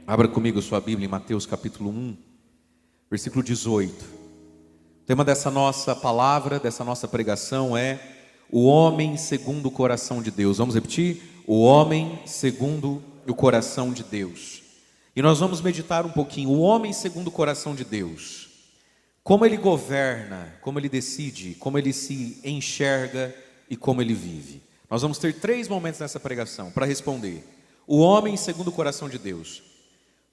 Abra comigo sua Bíblia em Mateus capítulo 1, versículo 18. O tema dessa nossa palavra, dessa nossa pregação é o homem segundo o coração de Deus. Vamos repetir? O homem segundo o coração de Deus. E nós vamos meditar um pouquinho, o homem segundo o coração de Deus. Como ele governa, como ele decide, como ele se enxerga e como ele vive. Nós vamos ter 3 momentos nessa pregação para responder. O homem segundo o coração de Deus.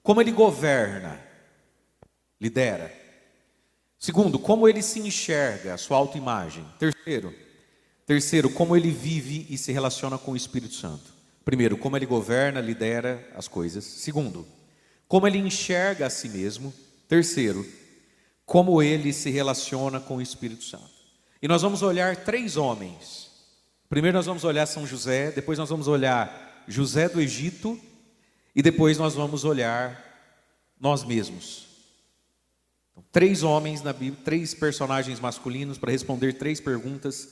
Como ele governa, lidera. Segundo, como ele se enxerga, a sua autoimagem. Terceiro, como ele vive e se relaciona com o Espírito Santo. Primeiro, como ele governa, lidera as coisas. Segundo, como ele enxerga a si mesmo. Terceiro, como ele se relaciona com o Espírito Santo. E nós vamos olhar 3 homens. Primeiro nós vamos olhar São José, depois nós vamos olhar José do Egito, e depois nós vamos olhar nós mesmos. Então, 3 homens na Bíblia, 3 personagens masculinos para responder 3 perguntas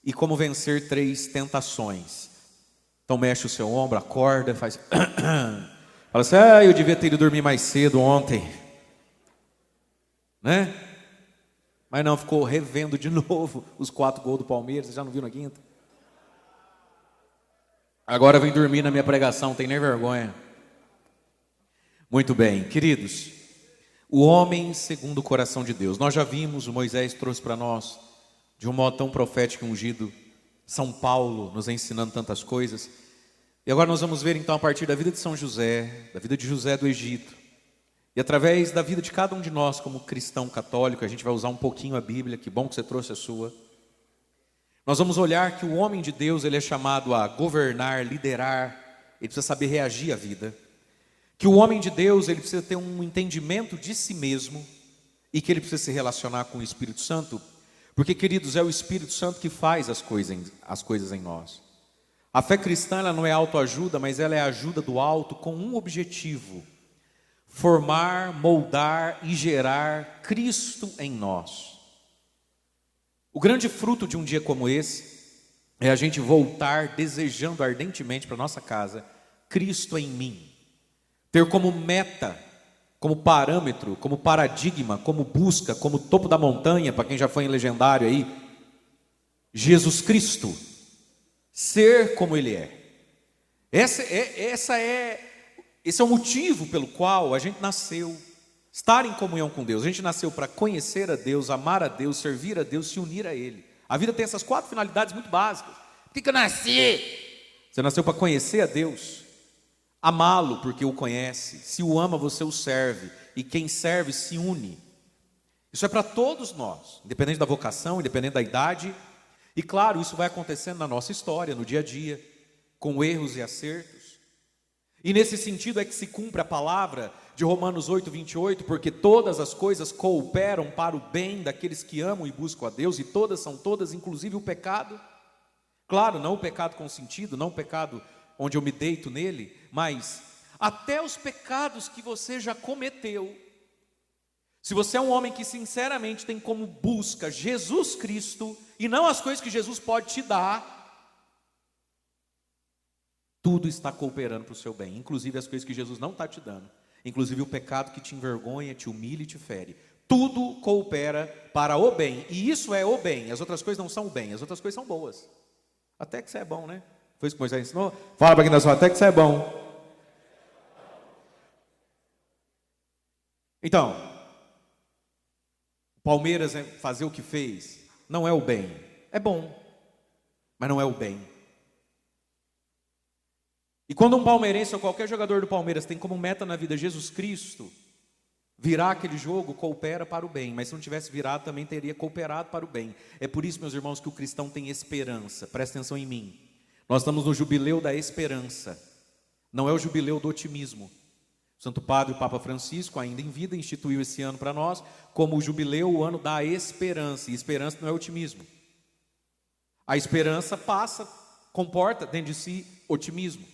e como vencer 3 tentações. Então mexe o seu ombro, acorda, faz fala assim: eu devia ter ido dormir mais cedo ontem, né? Mas não, ficou revendo de novo os 4 gols do Palmeiras. Você já não viu na quinta? Agora vem dormir na minha pregação, não tem nem vergonha. Muito bem, queridos, o homem segundo o coração de Deus. Nós já vimos, o Moisés trouxe para nós, de um modo tão profético e ungido, São Paulo nos ensinando tantas coisas. E agora nós vamos ver então a partir da vida de São José, da vida de José do Egito, e através da vida de cada um de nós como cristão católico, a gente vai usar um pouquinho a Bíblia, que bom que você trouxe a sua. Nós vamos olhar que o homem de Deus, ele é chamado a governar, liderar, ele precisa saber reagir à vida. Que o homem de Deus, ele precisa ter um entendimento de si mesmo e que ele precisa se relacionar com o Espírito Santo, porque, queridos, é o Espírito Santo que faz as coisas em nós. A fé cristã, ela não é autoajuda, mas ela é a ajuda do alto com um objetivo: formar, moldar e gerar Cristo em nós. O grande fruto de um dia como esse é a gente voltar desejando ardentemente para nossa casa Cristo em mim. Ter como meta, como parâmetro, como paradigma, como busca, como topo da montanha, para quem já foi em legendário aí, Jesus Cristo, ser como Ele é. Esse é o motivo pelo qual a gente nasceu, estar em comunhão com Deus. A gente nasceu para conhecer a Deus, amar a Deus, servir a Deus, se unir a Ele. A vida tem essas 4 finalidades muito básicas. Por que eu nasci? Você nasceu para conhecer a Deus, amá-lo porque o conhece, se o ama você o serve, e quem serve se une. Isso é para todos nós, independente da vocação, independente da idade. E claro, isso vai acontecendo na nossa história, no dia a dia, com erros e acertos. E nesse sentido é que se cumpre a palavra de Romanos 8:28, porque todas as coisas cooperam para o bem daqueles que amam e buscam a Deus, e todas são todas, inclusive o pecado. Claro, não o pecado consentido, não o pecado onde eu me deito nele, mas até os pecados que você já cometeu. Se você é um homem que sinceramente tem como busca Jesus Cristo e não as coisas que Jesus pode te dar, tudo está cooperando para o seu bem, inclusive as coisas que Jesus não está te dando, inclusive o pecado que te envergonha, te humilha e te fere. Tudo coopera para o bem, e isso é o bem. As outras coisas não são o bem, as outras coisas são boas. Até que isso é bom, né? Foi isso que Moisés ensinou? Fala para quem está falando, até que isso é bom. Então, o Palmeiras fazer o que fez não é o bem. É bom, mas não é o bem. E quando um palmeirense ou qualquer jogador do Palmeiras tem como meta na vida Jesus Cristo, virar aquele jogo coopera para o bem, mas se não tivesse virado também teria cooperado para o bem. É por isso, meus irmãos, que o cristão tem esperança. Presta atenção em mim. Nós estamos no jubileu da esperança, não é o jubileu do otimismo. O Santo Padre, o Papa Francisco, ainda em vida, instituiu esse ano para nós como o jubileu, o ano da esperança. E esperança não é otimismo. A esperança comporta dentro de si otimismo.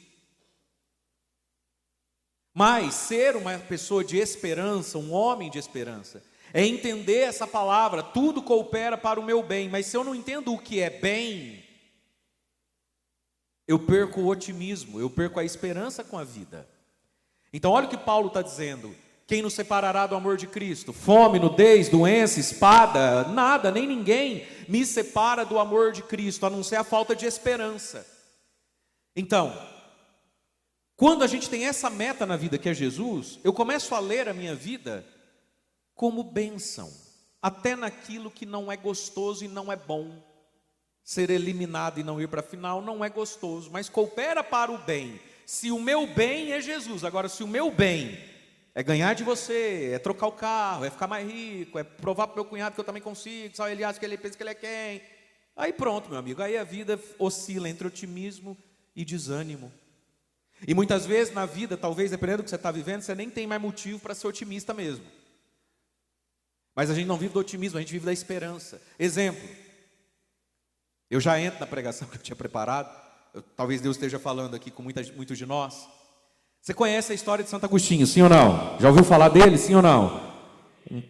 Mas ser uma pessoa de esperança, um homem de esperança, é entender essa palavra: tudo coopera para o meu bem. Mas se eu não entendo o que é bem, eu perco o otimismo, eu perco a esperança com a vida. Então olha o que Paulo está dizendo: quem nos separará do amor de Cristo? Fome, nudez, doença, espada? Nada, nem ninguém me separa do amor de Cristo, a não ser a falta de esperança. Então, quando a gente tem essa meta na vida que é Jesus, eu começo a ler a minha vida como bênção, até naquilo que não é gostoso e não é bom. Ser eliminado e não ir para a final não é gostoso, mas coopera para o bem. Se o meu bem é Jesus, agora se o meu bem é ganhar de você, é trocar o carro, é ficar mais rico, é provar para o meu cunhado que eu também consigo, só ele acha que ele pensa que ele é quem, aí pronto, meu amigo, aí a vida oscila entre otimismo e desânimo. E muitas vezes na vida, talvez dependendo do que você está vivendo, você nem tem mais motivo para ser otimista mesmo. Mas a gente não vive do otimismo, a gente vive da esperança. Exemplo, eu já entro na pregação que eu tinha preparado, talvez Deus esteja falando aqui com muitos de nós. Você conhece a história de Santo Agostinho, sim ou não? Já ouviu falar dele, sim ou não? Um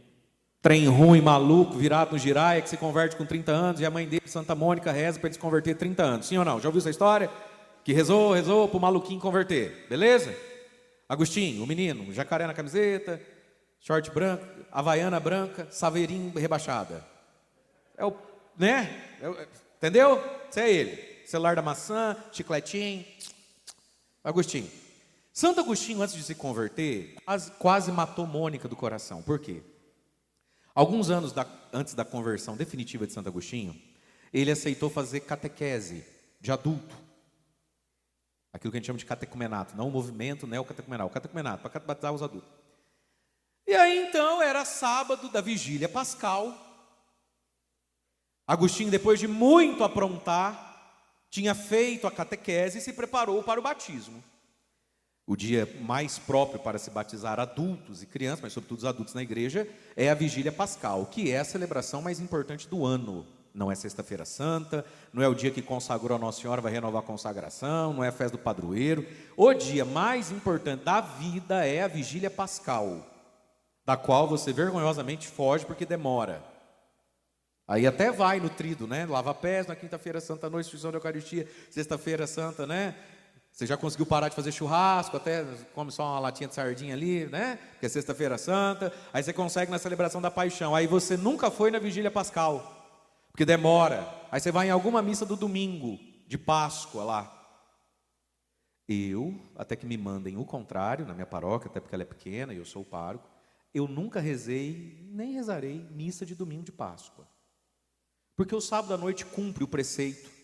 trem ruim, maluco, virado no giraia, que se converte com 30 anos, e a mãe dele, Santa Mônica, reza para ele se converter 30 anos, sim ou não? Já ouviu essa história? Que rezou para o maluquinho converter, beleza? Agostinho, o menino, jacaré na camiseta, short branco, havaiana branca, saveirinho rebaixada. É o, né? Entendeu? Isso é ele. Celular da maçã, chicletinho. Agostinho. Santo Agostinho, antes de se converter, quase matou Mônica do coração. Por quê? Alguns anos antes da conversão definitiva de Santo Agostinho, ele aceitou fazer catequese de adulto. Aquilo que a gente chama de catecumenato, não o movimento neocatecumenal, o catecumenato, para batizar os adultos. E aí então era sábado da vigília pascal. Agostinho, depois de muito aprontar, tinha feito a catequese e se preparou para o batismo. O dia mais próprio para se batizar adultos e crianças, mas sobretudo os adultos na igreja, é a vigília pascal, que é a celebração mais importante do ano. Não é sexta-feira santa, não é o dia que consagrou a Nossa Senhora, vai renovar a consagração, não é a festa do padroeiro. O dia mais importante da vida é a vigília pascal, da qual você vergonhosamente foge porque demora. Aí até vai no trido, né? Lava pés na quinta-feira santa à noite, instituição da Eucaristia, sexta-feira santa, né? Você já conseguiu parar de fazer churrasco, até come só uma latinha de sardinha ali, né? Porque é sexta-feira santa. Aí você consegue na celebração da paixão. Aí você nunca foi na vigília pascal, porque demora. Aí você vai em alguma missa do domingo, de Páscoa lá. Eu, até que me mandem o contrário, na minha paróquia, até porque ela é pequena e eu sou o pároco, eu nunca rezei, nem rezarei missa de domingo de Páscoa. Porque o sábado à noite cumpre o preceito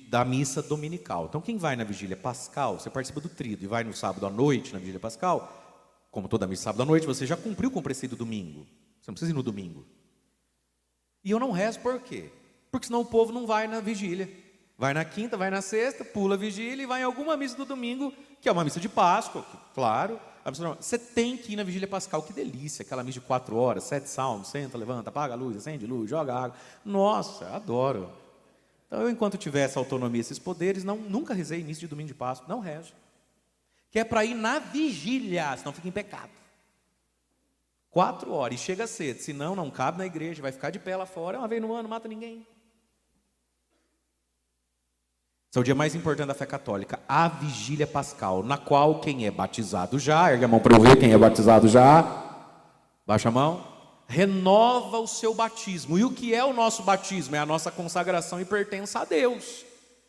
da missa dominical. Então quem vai na vigília pascal, você participa do trido e vai no sábado à noite na vigília pascal, como toda missa sábado à noite, você já cumpriu com o preceito do domingo. Você não precisa ir no domingo. E eu não rezo por quê? Porque senão o povo não vai na vigília. Vai na quinta, vai na sexta, pula a vigília e vai em alguma missa do domingo, que é uma missa de Páscoa, que, claro. Você tem que ir na vigília pascal, que delícia, aquela missa de 4 horas, 7 salmos, senta, levanta, apaga a luz, acende luz, joga água. Nossa, adoro. Então eu, enquanto tiver essa autonomia, esses poderes, nunca rezei início de domingo de Páscoa, não rezo. Que é para ir na vigília, senão fica em pecado. 4 horas, e chega cedo, senão não cabe na igreja, vai ficar de pé lá fora, uma vez no ano, não mata ninguém. Esse é o dia mais importante da fé católica, a vigília pascal, na qual quem é batizado já, ergue a mão para eu ver quem é batizado já, baixa a mão, renova o seu batismo. E o que é o nosso batismo? É a nossa consagração e pertença a Deus.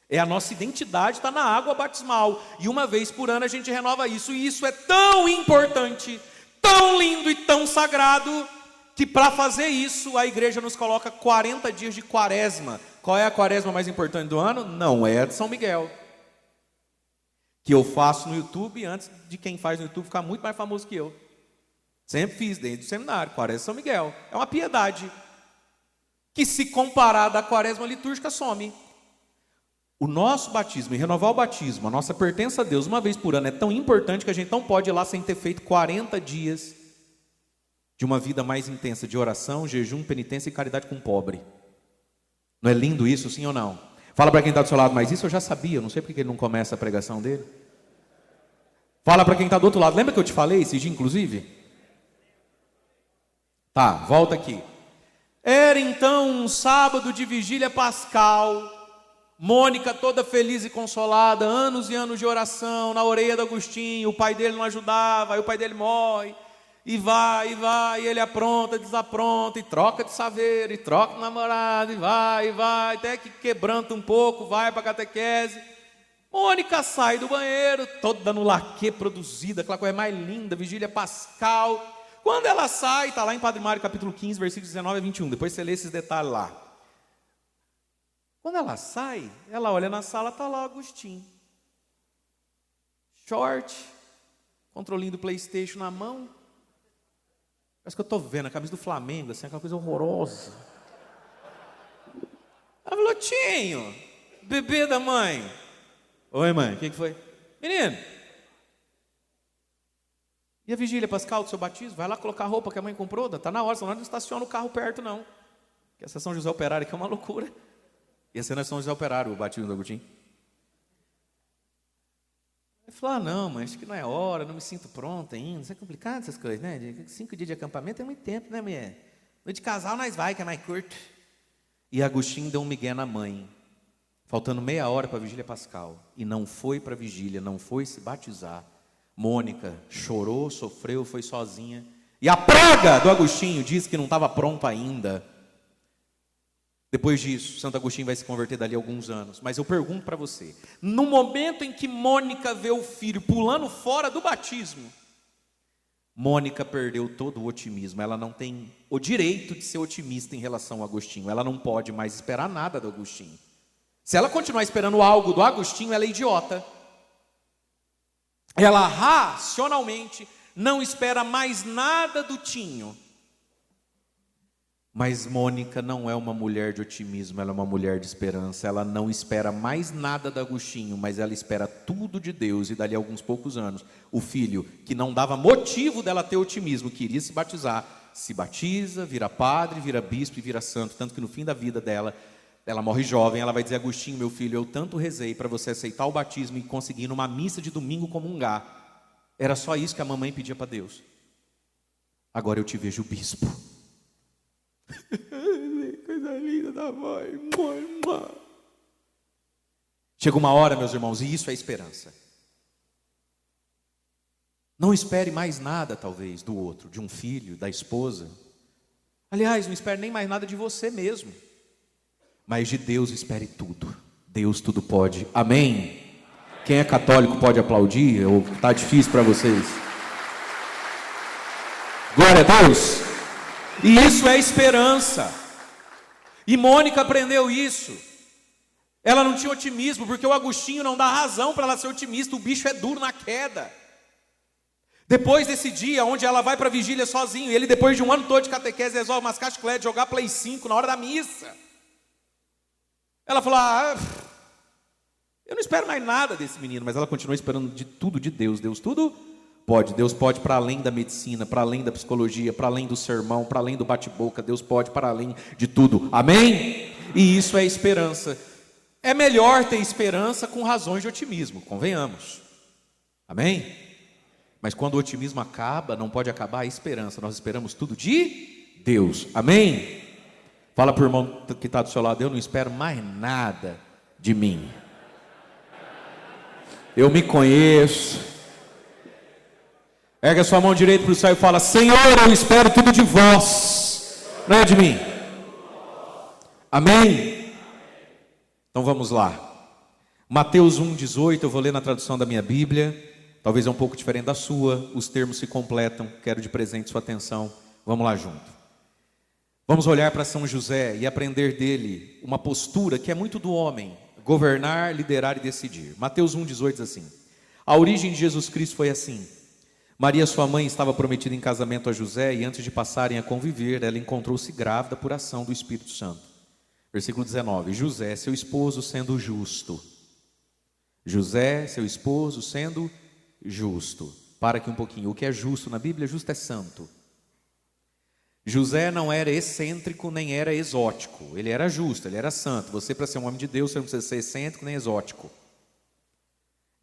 É a nossa identidade, está na água batismal. E uma vez por ano a gente renova isso. E isso é tão importante, tão lindo e tão sagrado, que para fazer isso a igreja nos coloca 40 dias de quaresma. Qual é a quaresma mais importante do ano? Não é a de São Miguel, que eu faço no YouTube antes de quem faz no YouTube ficar muito mais famoso que eu. Sempre fiz desde o seminário, quaresma de São Miguel. É uma piedade que, se comparada à quaresma litúrgica, some. O nosso batismo e renovar o batismo, a nossa pertença a Deus uma vez por ano é tão importante que a gente não pode ir lá sem ter feito 40 dias de uma vida mais intensa de oração, jejum, penitência e caridade com o pobre. Não é lindo isso, sim ou não? Fala para quem está do seu lado, mas isso eu já sabia, não sei porque ele não começa a pregação dele. Fala para quem está do outro lado, lembra que eu te falei esse dia, inclusive? Tá, volta aqui. Era então um sábado de vigília pascal, Mônica toda feliz e consolada, anos e anos de oração na orelha do Agostinho. O pai dele não ajudava, aí o pai dele morre. E vai, e ele apronta, desapronta, e troca de saveiro, e troca de namorado, e vai, até que quebranta um pouco, vai para a catequese. Mônica sai do banheiro, toda no laque produzida, aquela coisa mais linda, vigília pascal. Quando ela sai, está lá em Padre Mário, capítulo 15, versículos 19 a 21, depois você lê esses detalhes lá. Quando ela sai, ela olha na sala, está lá o Agostinho. Short, controlinho do PlayStation na mão. Parece que eu estou vendo a camisa do Flamengo, assim, aquela coisa horrorosa. Ela falou, Tinho, bebê da mãe. Oi, mãe, o que foi? Menino, e a vigília pascal do seu batismo? Vai lá colocar a roupa que a mãe comprou, tá na hora, senão não estaciona o carro perto, não. Porque essa São José Operário aqui é uma loucura. E esse não é São José Operário, o batismo do Agostinho. Ele falou, não, mãe, acho que não é hora, não me sinto pronta ainda. Isso é complicado essas coisas, né? 5 dias de acampamento é muito tempo, né, mulher? Noite de casal nós vai, que é mais curto. E Agostinho deu um migué na mãe, faltando meia hora para a vigília pascal. E não foi para a vigília, não foi se batizar. Mônica chorou, sofreu, foi sozinha. E a praga do Agostinho diz que não estava pronto ainda. Depois disso, Santo Agostinho vai se converter dali a alguns anos. Mas eu pergunto para você, no momento em que Mônica vê o filho pulando fora do batismo, Mônica perdeu todo o otimismo. Ela não tem o direito de ser otimista em relação ao Agostinho. Ela não pode mais esperar nada do Agostinho. Se ela continuar esperando algo do Agostinho, ela é idiota. Ela racionalmente não espera mais nada do Tinho. Mas Mônica não é uma mulher de otimismo, ela é uma mulher de esperança. Ela não espera mais nada do Agostinho, mas ela espera tudo de Deus. E dali a alguns poucos anos, o filho, que não dava motivo dela ter otimismo, queria se batizar, se batiza, vira padre, vira bispo e vira santo. Tanto que no fim da vida dela, ela morre jovem, ela vai dizer, Agostinho, meu filho, eu tanto rezei para você aceitar o batismo e conseguir numa missa de domingo comungar. Era só isso que a mamãe pedia para Deus. Agora eu te vejo bispo. Coisa linda da mãe. Chega uma hora, meus irmãos, e isso é esperança. Não espere mais nada, talvez, do outro, de um filho, da esposa. Aliás, não espere nem mais nada de você mesmo. Mas de Deus espere tudo. Deus tudo pode. Amém? Quem é católico pode aplaudir? Ou está difícil para vocês? Glória a Deus! E isso é esperança. E Mônica aprendeu isso. Ela não tinha otimismo, porque o Agostinho não dá razão para ela ser otimista. O bicho é duro na queda. Depois desse dia, onde ela vai para a vigília sozinho, e ele depois de um ano todo de catequese resolve mascar chiclete, jogar Play 5 na hora da missa. Ela falou, eu não espero mais nada desse menino. Mas ela continua esperando de tudo de Deus. Deus tudo pode. Deus pode para além da medicina, para além da psicologia, para além do sermão, para além do bate-boca. Deus pode para além de tudo. Amém? E isso é esperança. É melhor ter esperança com razões de otimismo, convenhamos. Amém? Mas quando o otimismo acaba, não pode acabar a esperança. Nós esperamos tudo de Deus. Amém? Fala para o irmão que está do seu lado, eu não espero mais nada de mim. Eu me conheço. Erga sua mão direita para o céu e fala, Senhor, eu espero tudo de vós, não é de mim. Amém? Então vamos lá. Mateus 1,18, eu vou ler na tradução da minha Bíblia. Talvez é um pouco diferente da sua, os termos se completam. Quero de presente sua atenção. Vamos lá junto. Vamos olhar para São José e aprender dele uma postura que é muito do homem: governar, liderar e decidir. Mateus 1,18 diz assim: a origem de Jesus Cristo foi assim. Maria, sua mãe, estava prometida em casamento a José, e antes de passarem a conviver, ela encontrou-se grávida por ação do Espírito Santo. Versículo 19: José, seu esposo, sendo justo. José, seu esposo, sendo justo. Para aqui um pouquinho. O que é justo na Bíblia? Justo é santo. José não era excêntrico nem era exótico. Ele era justo, ele era santo. Você, para ser um homem de Deus, você não precisa ser excêntrico nem exótico.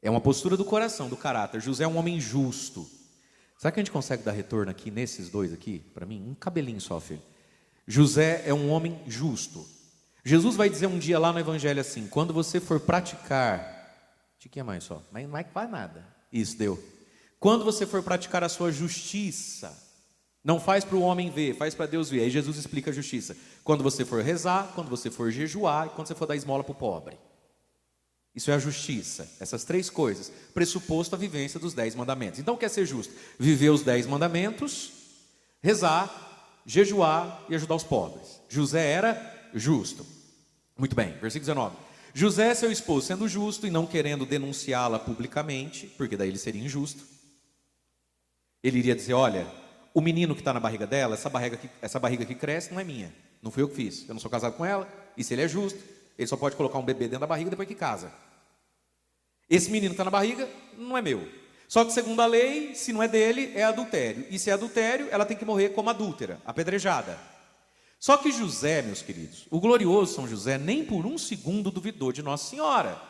É uma postura do coração, do caráter. José é um homem justo. Será que a gente consegue dar retorno aqui nesses dois aqui? Para mim, um cabelinho só, filho. José é um homem justo. Jesus vai dizer um dia lá no Evangelho assim: quando você for praticar, tiquinha mais só, mas não é que faz nada. Isso, deu. Quando você for praticar a sua justiça, não faz para o homem ver, faz para Deus ver. Aí Jesus explica a justiça. Quando você for rezar, quando você for jejuar e quando você for dar esmola para o pobre. Isso é a justiça. Essas 3 coisas, pressuposto a vivência dos 10 mandamentos. Então, quer ser justo? Viver os 10 mandamentos, rezar, jejuar e ajudar os pobres. José era justo. Muito bem, versículo 19. José, seu esposo, sendo justo e não querendo denunciá-la publicamente, porque daí ele seria injusto, ele iria dizer: olha, o menino que está na barriga dela, essa barriga que cresce não é minha, não fui eu que fiz, eu não sou casado com ela, e se ele é justo, ele só pode colocar um bebê dentro da barriga depois que casa. Esse menino que está na barriga não é meu. Só que segundo a lei, se não é dele, é adultério. E se é adultério, ela tem que morrer como adúltera, apedrejada. Só que José, meus queridos, o glorioso São José, nem por um segundo duvidou de Nossa Senhora.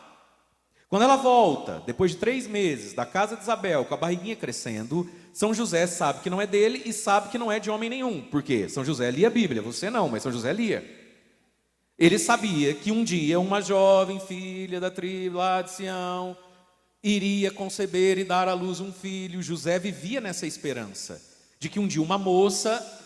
Quando ela volta, depois de 3 meses, da casa de Isabel, com a barriguinha crescendo, São José sabe que não é dele e sabe que não é de homem nenhum. Por quê? São José lia a Bíblia, você não, mas São José lia. Ele sabia que um dia uma jovem filha da tribo lá de Sião iria conceber e dar à luz um filho. José vivia nessa esperança de que um dia uma moça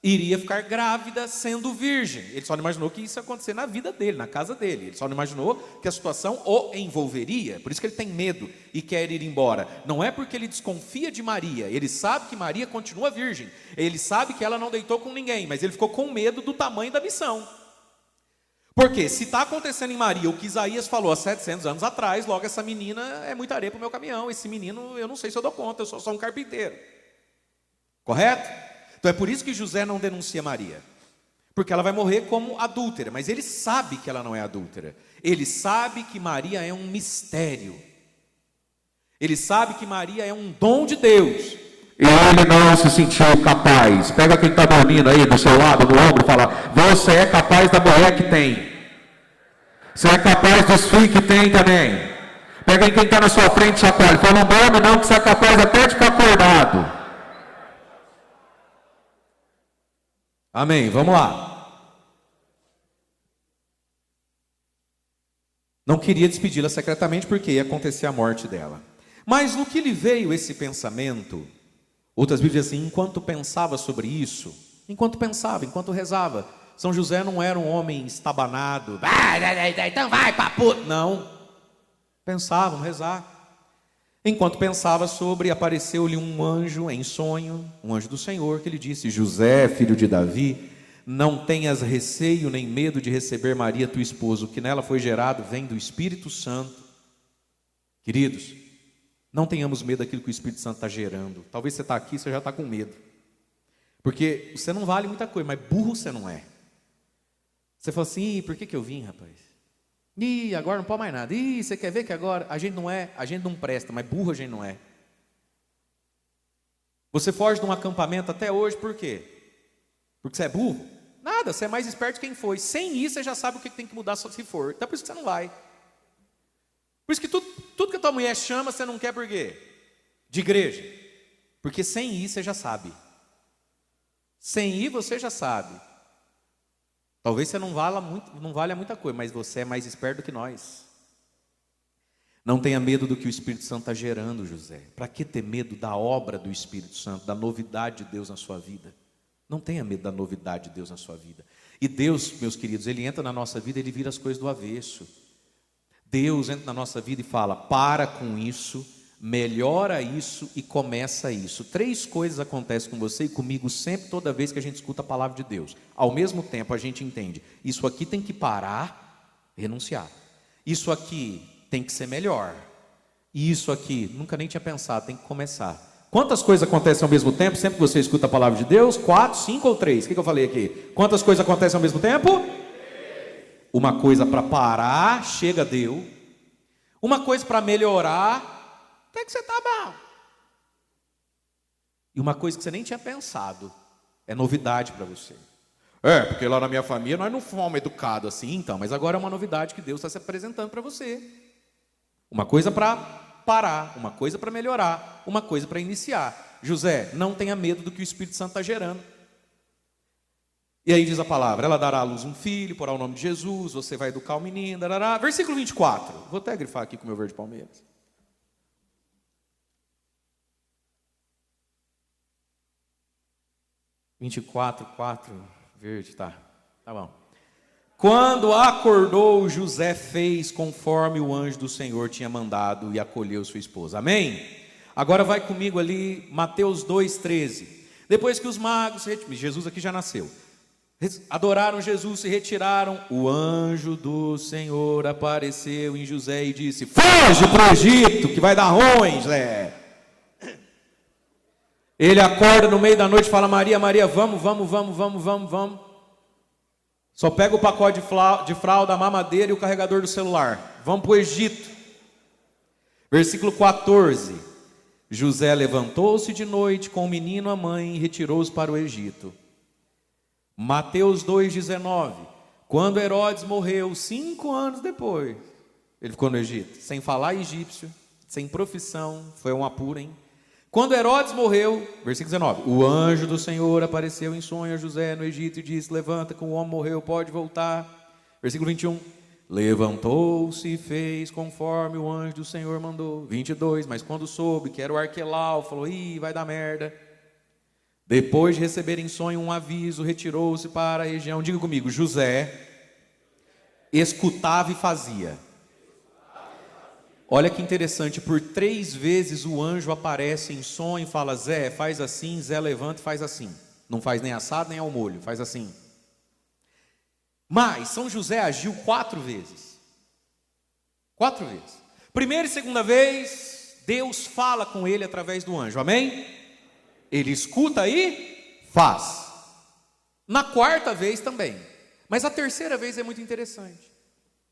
iria ficar grávida sendo virgem. Ele só não imaginou que isso ia acontecer na vida dele, na casa dele. Ele só não imaginou que a situação o envolveria. Por isso que ele tem medo e quer ir embora. Não é porque ele desconfia de Maria. Ele sabe que Maria continua virgem. Ele sabe que ela não deitou com ninguém, mas ele ficou com medo do tamanho da missão. Porque se está acontecendo em Maria o que Isaías falou há 700 anos atrás, logo essa menina é muita areia para o meu caminhão. Esse menino, eu não sei se eu dou conta, eu sou só um carpinteiro. Correto? Então é por isso que José não denuncia Maria. Porque ela vai morrer como adúltera. Mas ele sabe que ela não é adúltera. Ele sabe que Maria é um mistério. Ele sabe que Maria é um dom de Deus. E ele não se sentiu capaz. Pega quem está dormindo aí do seu lado, no ombro, e fala: você é capaz da mulher que tem. Você é capaz dos filhos que tem também. Pega quem está na sua frente, chacoalha. Fala: não dorme não, que você é capaz até de ficar acordado. Amém, vamos lá. Não queria despedi-la secretamente porque ia acontecer a morte dela. Mas no que lhe veio esse pensamento, outras Bíblias dizem assim: enquanto pensava sobre isso, enquanto pensava, enquanto rezava. São José não era um homem estabanado, então vai papu. Não, pensava, rezar. Enquanto pensava sobre, apareceu-lhe um anjo em sonho, um anjo do Senhor, que lhe disse: José, filho de Davi, não tenhas receio nem medo de receber Maria, tua esposa, o que nela foi gerado vem do Espírito Santo. Queridos, não tenhamos medo daquilo que o Espírito Santo está gerando. Talvez você está aqui, você já está com medo. Porque você não vale muita coisa, mas burro você não é. Você fala assim: por que eu vim, rapaz? Ih, agora não pode mais nada. Ih, você quer ver que agora a gente não presta, mas burro a gente não é. Você foge de um acampamento até hoje, por quê? Porque você é burro? Nada, você é mais esperto que quem foi. Sem isso, você já sabe o que tem que mudar se for. Então, por isso que você não vai. Por isso que tudo que a tua mulher chama, você não quer por quê? De igreja. Porque sem ir, você já sabe. Sem ir, você já sabe. Talvez você não valha muita coisa, mas você é mais esperto do que nós. Não tenha medo do que o Espírito Santo está gerando, José. Para que ter medo da obra do Espírito Santo, da novidade de Deus na sua vida? Não tenha medo da novidade de Deus na sua vida. E Deus, meus queridos, Ele entra na nossa vida, Ele vira as coisas do avesso. Deus entra na nossa vida e fala: para com isso, melhora isso e começa isso. 3 coisas acontecem com você e comigo sempre, toda vez que a gente escuta a palavra de Deus. Ao mesmo tempo a gente entende: isso aqui tem que parar, renunciar. Isso aqui tem que ser melhor. E isso aqui, nunca nem tinha pensado, tem que começar. Quantas coisas acontecem ao mesmo tempo, sempre que você escuta a palavra de Deus? 4, 5 ou 3? O que eu falei aqui? Quantas coisas acontecem ao mesmo tempo? Uma coisa para parar, chega, deu. Uma coisa para melhorar, até que você está bom. E uma coisa que você nem tinha pensado, é novidade para você. Porque lá na minha família nós não fomos educados assim, então. Mas agora é uma novidade que Deus está se apresentando para você. Uma coisa para parar, uma coisa para melhorar, uma coisa para iniciar. José, não tenha medo do que o Espírito Santo está gerando. E aí diz a palavra, ela dará à luz um filho, porá o nome de Jesus, você vai educar o menino, darará. Versículo 24, vou até grifar aqui com o meu verde palmeiras. (24:4) verde, tá bom. Quando acordou, José fez conforme o anjo do Senhor tinha mandado e acolheu sua esposa. Amém? Agora vai comigo ali, Mateus 2,13. Depois que os magos, Jesus aqui já nasceu, adoraram Jesus, se retiraram, o anjo do Senhor apareceu em José e disse: foge para o Egito, que vai dar ruim, José. Ele acorda no meio da noite e fala: Maria, Maria, vamos. Só pega o pacote de fralda, a mamadeira e o carregador do celular. Vamos para o Egito. Versículo 14. José levantou-se de noite com o menino, a mãe, e retirou-os para o Egito. Mateus 2,19. Quando Herodes morreu, 5 anos depois, ele ficou no Egito, sem falar egípcio, sem profissão, foi um apuro, hein? Quando Herodes morreu, versículo 19, o anjo do Senhor apareceu em sonho a José no Egito e disse: levanta, que o homem morreu, pode voltar. Versículo 21, levantou-se e fez conforme o anjo do Senhor mandou. 22, mas quando soube que era o Arquelau, falou: ih, vai dar merda. Depois de receber em sonho um aviso, retirou-se para a região. Diga comigo, José escutava e fazia. Olha que interessante, por 3 vezes o anjo aparece em sonho e fala: Zé, faz assim, Zé levanta e faz assim. Não faz nem assado nem ao molho, faz assim. Mas São José agiu 4 vezes. 4 vezes. Primeira e segunda vez, Deus fala com ele através do anjo, amém? Ele escuta e faz. Na 4ª vez também. Mas a 3ª vez é muito interessante.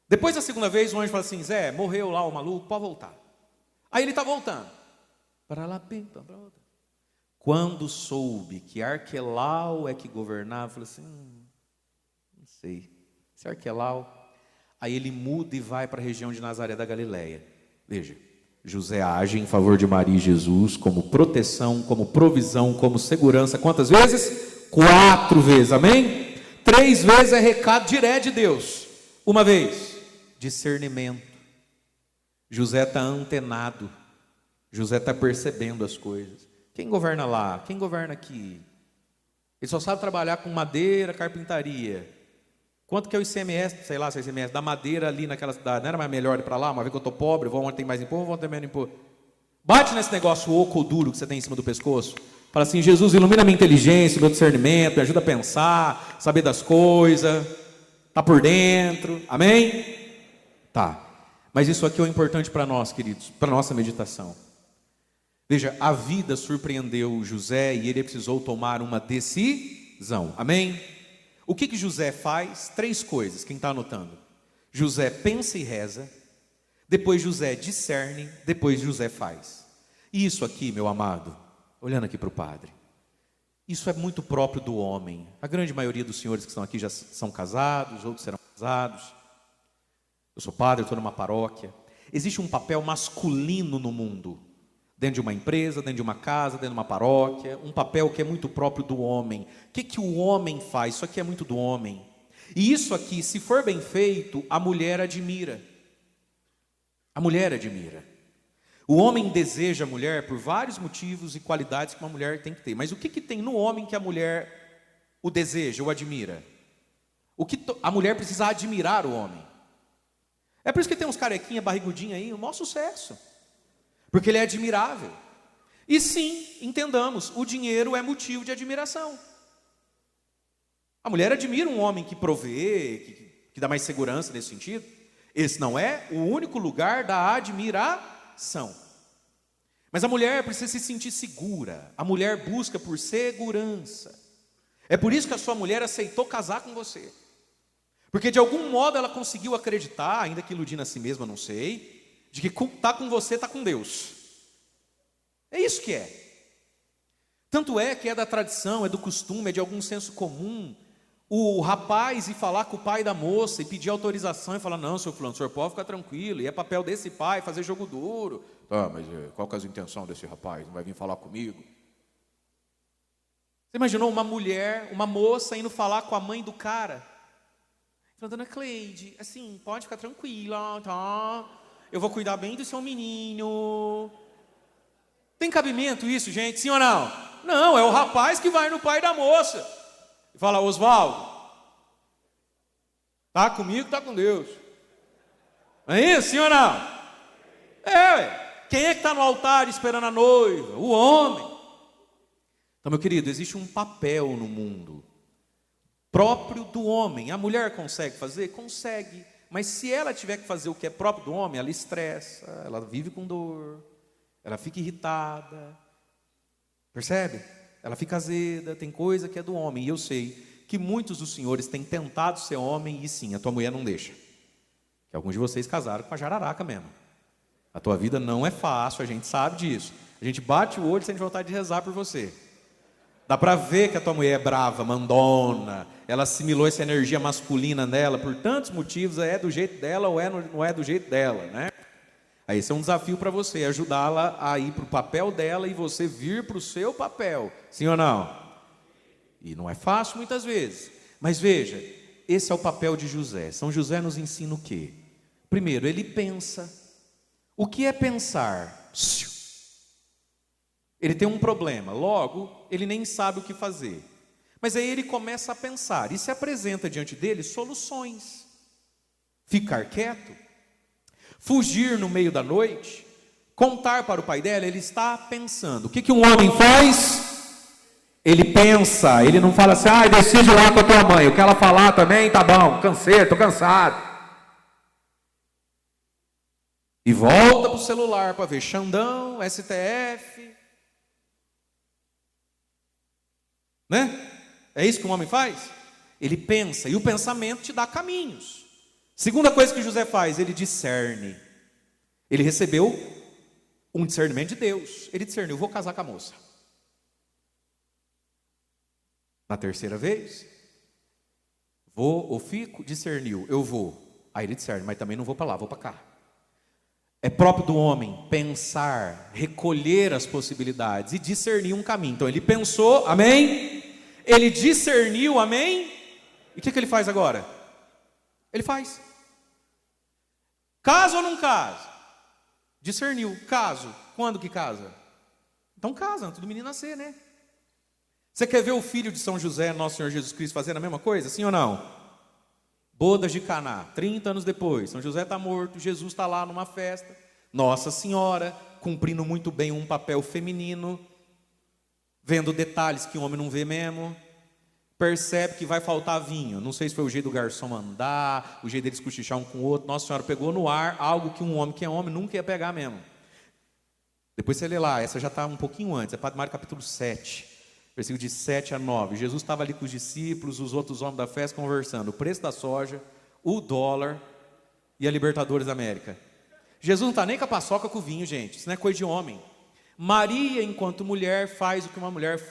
Depois da 2ª vez, o anjo fala assim: Zé, morreu lá o maluco, pode voltar. Aí ele está voltando. Para lá, quando soube que Arquelau é que governava, falou assim: não sei, esse Arquelau. Aí ele muda e vai para a região de Nazaré da Galileia. Veja, José age em favor de Maria e Jesus como proteção, como provisão, como segurança. Quantas vezes? 4 vezes, amém? 3 vezes é recado direto de Deus. 1 vez, discernimento. José está antenado. José está percebendo as coisas. Quem governa lá? Quem governa aqui? Ele só sabe trabalhar com madeira, carpintaria. Quanto que é o ICMS, sei lá se é o ICMS, da madeira ali naquela cidade? Não era mais melhor ir para lá, uma vez que eu estou pobre, vou onde tem mais imposto, vou onde tem menos imposto. Bate nesse negócio oco ou duro que você tem em cima do pescoço. Fala assim: Jesus, ilumina minha inteligência, meu discernimento, me ajuda a pensar, saber das coisas, tá por dentro, amém? Tá, mas isso aqui é o importante para nós, queridos, para nossa meditação. Veja, a vida surpreendeu José e ele precisou tomar uma decisão, amém? O que José faz? 3 coisas, quem está anotando? José pensa e reza, depois José discerne, depois José faz. E isso aqui, meu amado, olhando aqui para o padre, isso é muito próprio do homem. A grande maioria dos senhores que estão aqui já são casados, outros serão casados. Eu sou padre, eu estou numa paróquia. Existe um papel masculino no mundo, dentro de uma empresa, dentro de uma casa, dentro de uma paróquia, um papel que é muito próprio do homem. O que o homem faz? Isso aqui é muito do homem. E isso aqui, se for bem feito, a mulher admira. A mulher admira. O homem deseja a mulher por vários motivos e qualidades que uma mulher tem que ter. Mas o que tem no homem que a mulher o deseja, o admira? A mulher precisa admirar o homem. É por isso que tem uns carequinha, barrigudinha aí, o maior sucesso. Porque ele é admirável. E sim, entendamos, o dinheiro é motivo de admiração. A mulher admira um homem que provê, que dá mais segurança nesse sentido. Esse não é o único lugar da admiração. Mas a mulher precisa se sentir segura. A mulher busca por segurança. É por isso que a sua mulher aceitou casar com você. Porque de algum modo ela conseguiu acreditar, ainda que iludindo a si mesma, não sei, de que está com você, está com Deus. É isso que é. Tanto é que é da tradição, é do costume, é de algum senso comum, o rapaz ir falar com o pai da moça e pedir autorização e falar: não, seu fulano, o senhor pode ficar tranquilo, e é papel desse pai fazer jogo duro. Tá, mas qual que é a intenção desse rapaz? Não vai vir falar comigo? Você imaginou uma mulher, uma moça indo falar com a mãe do cara? Falando, dona Cleide, assim, pode ficar tranquila, tá? Eu vou cuidar bem do seu menino. Tem cabimento isso, gente? Sim ou não? Não, é o rapaz que vai no pai da moça e fala, Osvaldo, tá comigo, tá com Deus. Não é isso, sim ou não? Ué. Quem é que está no altar esperando a noiva? O homem. Então, meu querido, existe um papel no mundo próprio do homem. A mulher consegue fazer? Consegue. Mas se ela tiver que fazer o que é próprio do homem, ela estressa, ela vive com dor, ela fica irritada. Percebe? Ela fica azeda, tem coisa que é do homem. E eu sei que muitos dos senhores têm tentado ser homem e sim, a tua mulher não deixa. Que alguns de vocês casaram com a jararaca mesmo. A tua vida não é fácil, a gente sabe disso. A gente bate o olho sem vontade de rezar por você. Dá para ver que a tua mulher é brava, mandona, ela assimilou essa energia masculina nela por tantos motivos, é do jeito dela ou não é do jeito dela, né? Aí esse é um desafio para você, ajudá-la a ir para o papel dela e você vir para o seu papel, sim ou não? E não é fácil muitas vezes, mas veja, esse é o papel de José. São José nos ensina o quê? Primeiro, ele pensa. O que é pensar? Ele tem um problema, logo, ele nem sabe o que fazer. Mas aí ele começa a pensar e se apresenta diante dele soluções. Ficar quieto, fugir no meio da noite, contar para o pai dela, ele está pensando. O que um homem faz? Ele pensa, ele não fala assim, decide lá com a tua mãe, o que ela falar também, tá bom, cansei, estou cansado. E volta para o celular para ver Xandão, STF. Né? É isso que um homem faz? Ele pensa, e o pensamento te dá caminhos. Segunda coisa que José faz, ele discerne. Ele recebeu um discernimento de Deus. Ele discerniu, vou casar com a moça. Na terceira vez, vou ou fico, discerniu, eu vou. Aí ele discerne, mas também não vou para lá, vou para cá. É próprio do homem pensar, recolher as possibilidades e discernir um caminho. Então ele pensou, amém? Ele discerniu, amém? E o que ele faz agora? Ele faz. Casa ou não casa? Discerniu, caso. Quando que casa? Então casa, antes do menino nascer, né? Você quer ver o filho de São José, nosso Senhor Jesus Cristo, fazendo a mesma coisa? Sim ou não? Bodas de Caná, 30 anos depois, São José está morto, Jesus está lá numa festa, Nossa Senhora, cumprindo muito bem um papel feminino, vendo detalhes que o homem não vê mesmo, percebe que vai faltar vinho, não sei se foi o jeito do garçom mandar, o jeito deles cochichar um com o outro, Nossa Senhora pegou no ar algo que um homem que é homem nunca ia pegar mesmo. Depois você lê lá, essa já está um pouquinho antes, é Padre Mário capítulo 7, versículo de 7 a 9, Jesus estava ali com os discípulos, os outros homens da festa conversando, o preço da soja, o dólar e a Libertadores da América. Jesus não está nem com a paçoca com o vinho, gente, isso não é coisa de homem. Maria, enquanto mulher, faz o que uma mulher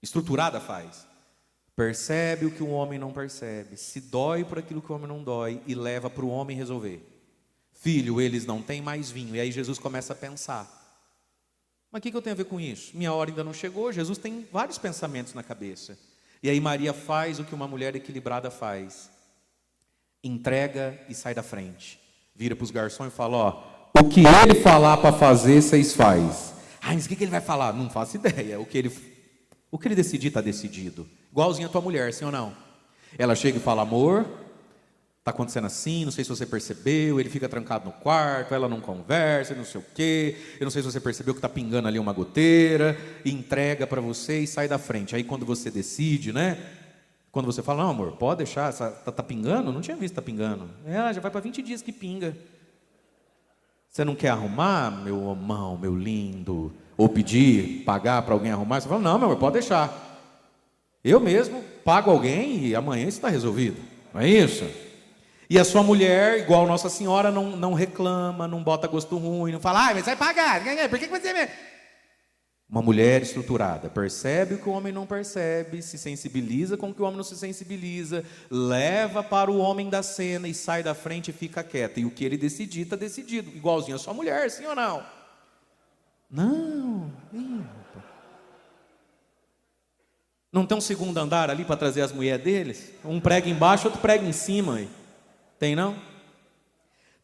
estruturada faz. Percebe o que um homem não percebe, se dói por aquilo que o homem não dói e leva para o homem resolver. Filho, eles não têm mais vinho. E aí Jesus começa a pensar. Mas o que eu tenho a ver com isso? Minha hora ainda não chegou. Jesus tem vários pensamentos na cabeça. E aí Maria faz o que uma mulher equilibrada faz. Entrega e sai da frente. Vira para os garçons e fala, o que ele falar para fazer, vocês faz. Mas o que ele vai falar? Não faço ideia. O que ele decidir, está decidido. Igualzinho a tua mulher, sim ou não? Ela chega e fala, amor, está acontecendo assim, não sei se você percebeu, ele fica trancado no quarto, ela não conversa, não sei o quê, eu não sei se você percebeu que está pingando ali uma goteira, e entrega para você e sai da frente. Aí quando você decide, né? Quando você fala, não amor, pode deixar, tá pingando? Não tinha visto tá pingando. Já vai para 20 dias que pinga. Você não quer arrumar, meu amão, meu lindo? Ou pedir, pagar para alguém arrumar? Você fala, não meu amor, pode deixar. Eu mesmo pago alguém e amanhã isso está resolvido. Não é isso? E a sua mulher, igual Nossa Senhora, não reclama, não bota gosto ruim, não fala, mas vai pagar, por que você... Uma mulher estruturada, percebe o que o homem não percebe, se sensibiliza com o que o homem não se sensibiliza, leva para o homem da cena e sai da frente e fica quieta. E o que ele decidir, está decidido. Igualzinho a sua mulher, sim ou não? Não. Não tem um segundo andar ali para trazer as mulheres deles? Um prega embaixo, outro prega em cima. Aí. Tem não?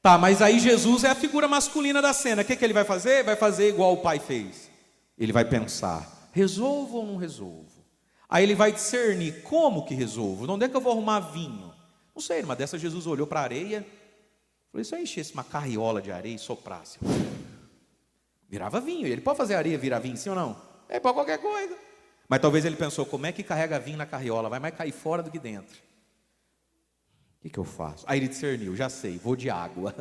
Tá, mas aí Jesus é a figura masculina da cena. O que ele vai fazer? Vai fazer igual o pai fez. Ele vai pensar, resolvo ou não resolvo? Aí ele vai discernir, como que resolvo? Onde é que eu vou arrumar vinho? Não sei, mas dessa Jesus olhou para a areia, falou, se eu enchesse uma carriola de areia e soprasse, virava vinho. Ele pode fazer areia virar vinho, sim ou não? É para qualquer coisa. Mas talvez ele pensou, como é que carrega vinho na carriola? Vai mais cair fora do que dentro. O que eu faço? Aí ele discerniu, já sei, vou de água.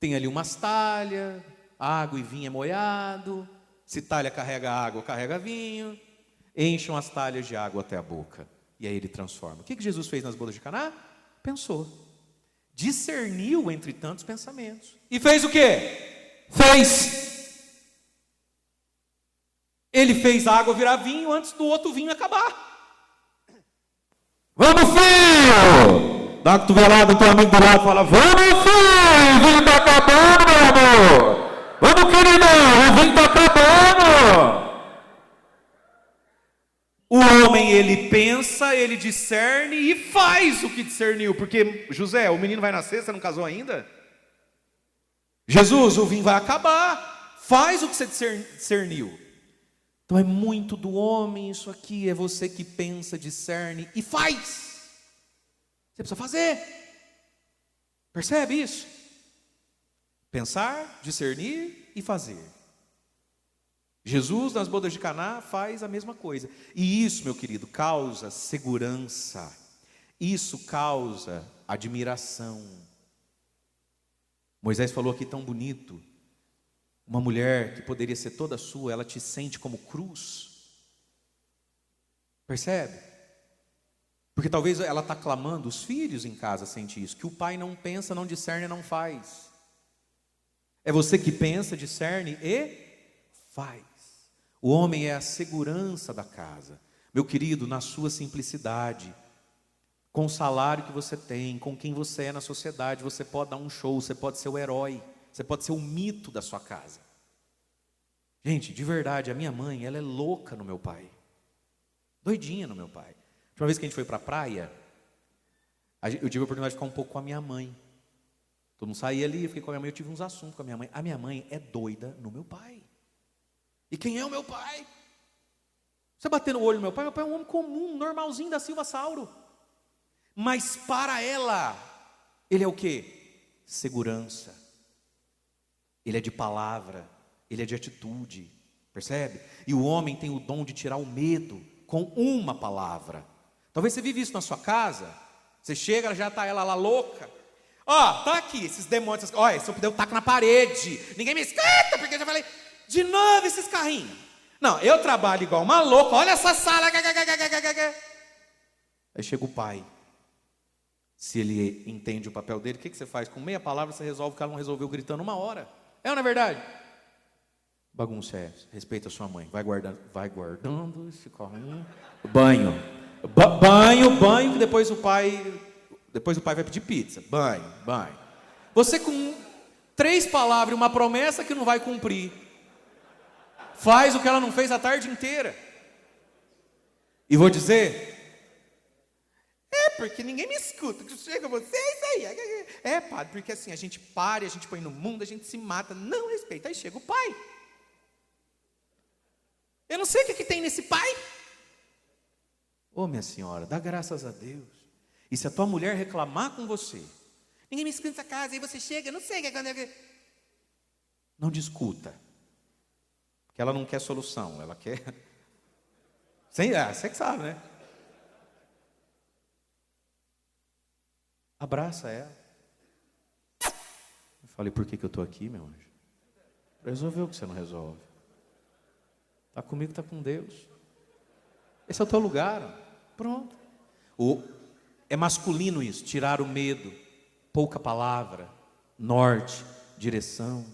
Tem ali umas talhas, água e vinho é molhado. Se talha carrega água, carrega vinho. Enchem as talhas de água até a boca. E aí ele transforma. O que Jesus fez nas bodas de Caná? Pensou. Discerniu entre tantos pensamentos. E fez o quê? Ele fez a água virar vinho antes do outro vinho acabar. Vamos, filho! Dá uma cotovelada no teu amigo do lado e fala, vamos, filho! O vinho está acabando, meu amor! Vamos, queridão! O vinho está acabando! O homem, ele pensa, ele discerne e faz o que discerniu. Porque, José, o menino vai nascer, você não casou ainda? Jesus, o vinho vai acabar. Faz o que você discerniu. Então é muito do homem isso aqui. É você que pensa, discerne e faz. Você precisa fazer. Percebe isso? Pensar, discernir e fazer. Jesus, nas bodas de Caná, faz a mesma coisa. E isso, meu querido, causa segurança. Isso causa admiração. Moisés falou aqui tão bonito. Uma mulher que poderia ser toda sua, ela te sente como cruz. Percebe? Porque talvez ela está clamando, os filhos em casa sentem isso, que o pai não pensa, não discerne, não faz. É você que pensa, discerne e faz. O homem é a segurança da casa. Meu querido, na sua simplicidade, com o salário que você tem, com quem você é na sociedade, você pode dar um show, você pode ser o herói, você pode ser o mito da sua casa. Gente, de verdade, a minha mãe, ela é louca no meu pai. Doidinha no meu pai. A última vez que a gente foi para a praia, eu tive a oportunidade de ficar um pouco com a minha mãe. Todo mundo saía ali, eu fiquei com a minha mãe, eu tive uns assuntos com a minha mãe. A minha mãe é doida no meu pai. E quem é o meu pai? Você bater no olho no meu pai é um homem comum, normalzinho da Silva Sauro. Mas para ela, ele é o quê? Segurança. Ele é de palavra, ele é de atitude, percebe? E o homem tem o dom de tirar o medo com uma palavra. Talvez você vive isso na sua casa, você chega, já está ela lá louca. Ó, tá aqui, esses demônios, olha, se eu puder eu taco na parede, ninguém me escuta, porque eu já falei, de novo esses carrinhos. Não, eu trabalho igual uma louca, olha essa sala. Aí chega o pai. Se ele entende o papel dele, o que você faz? Com meia palavra você resolve o que ela não resolveu gritando 1 hora. É ou não é verdade? Bagunça é essa. Respeita a sua mãe. Vai guardando esse carrinho. Banho, que depois o pai vai pedir pizza. Banho. Você com 3 palavras e uma promessa que não vai cumprir, faz o que ela não fez a tarde inteira. E vou dizer, porque ninguém me escuta, que chega você, é isso aí. É, padre, porque assim, a gente para, a gente põe no mundo, a gente se mata, não respeita. Aí chega o pai. Eu não sei o que tem nesse pai. Ô, minha senhora, dá graças a Deus. E se a tua mulher reclamar com você, ninguém me escuta nessa casa, aí você chega, não sei o que é. Não discuta. Porque ela não quer solução, ela quer... Você que sabe, né? Abraça ela. Eu falei, por que eu estou aqui, meu anjo? Para resolver o que você não resolve. Está comigo, está com Deus. Esse é o teu lugar. Pronto. É masculino isso, tirar o medo. Pouca palavra, norte, direção.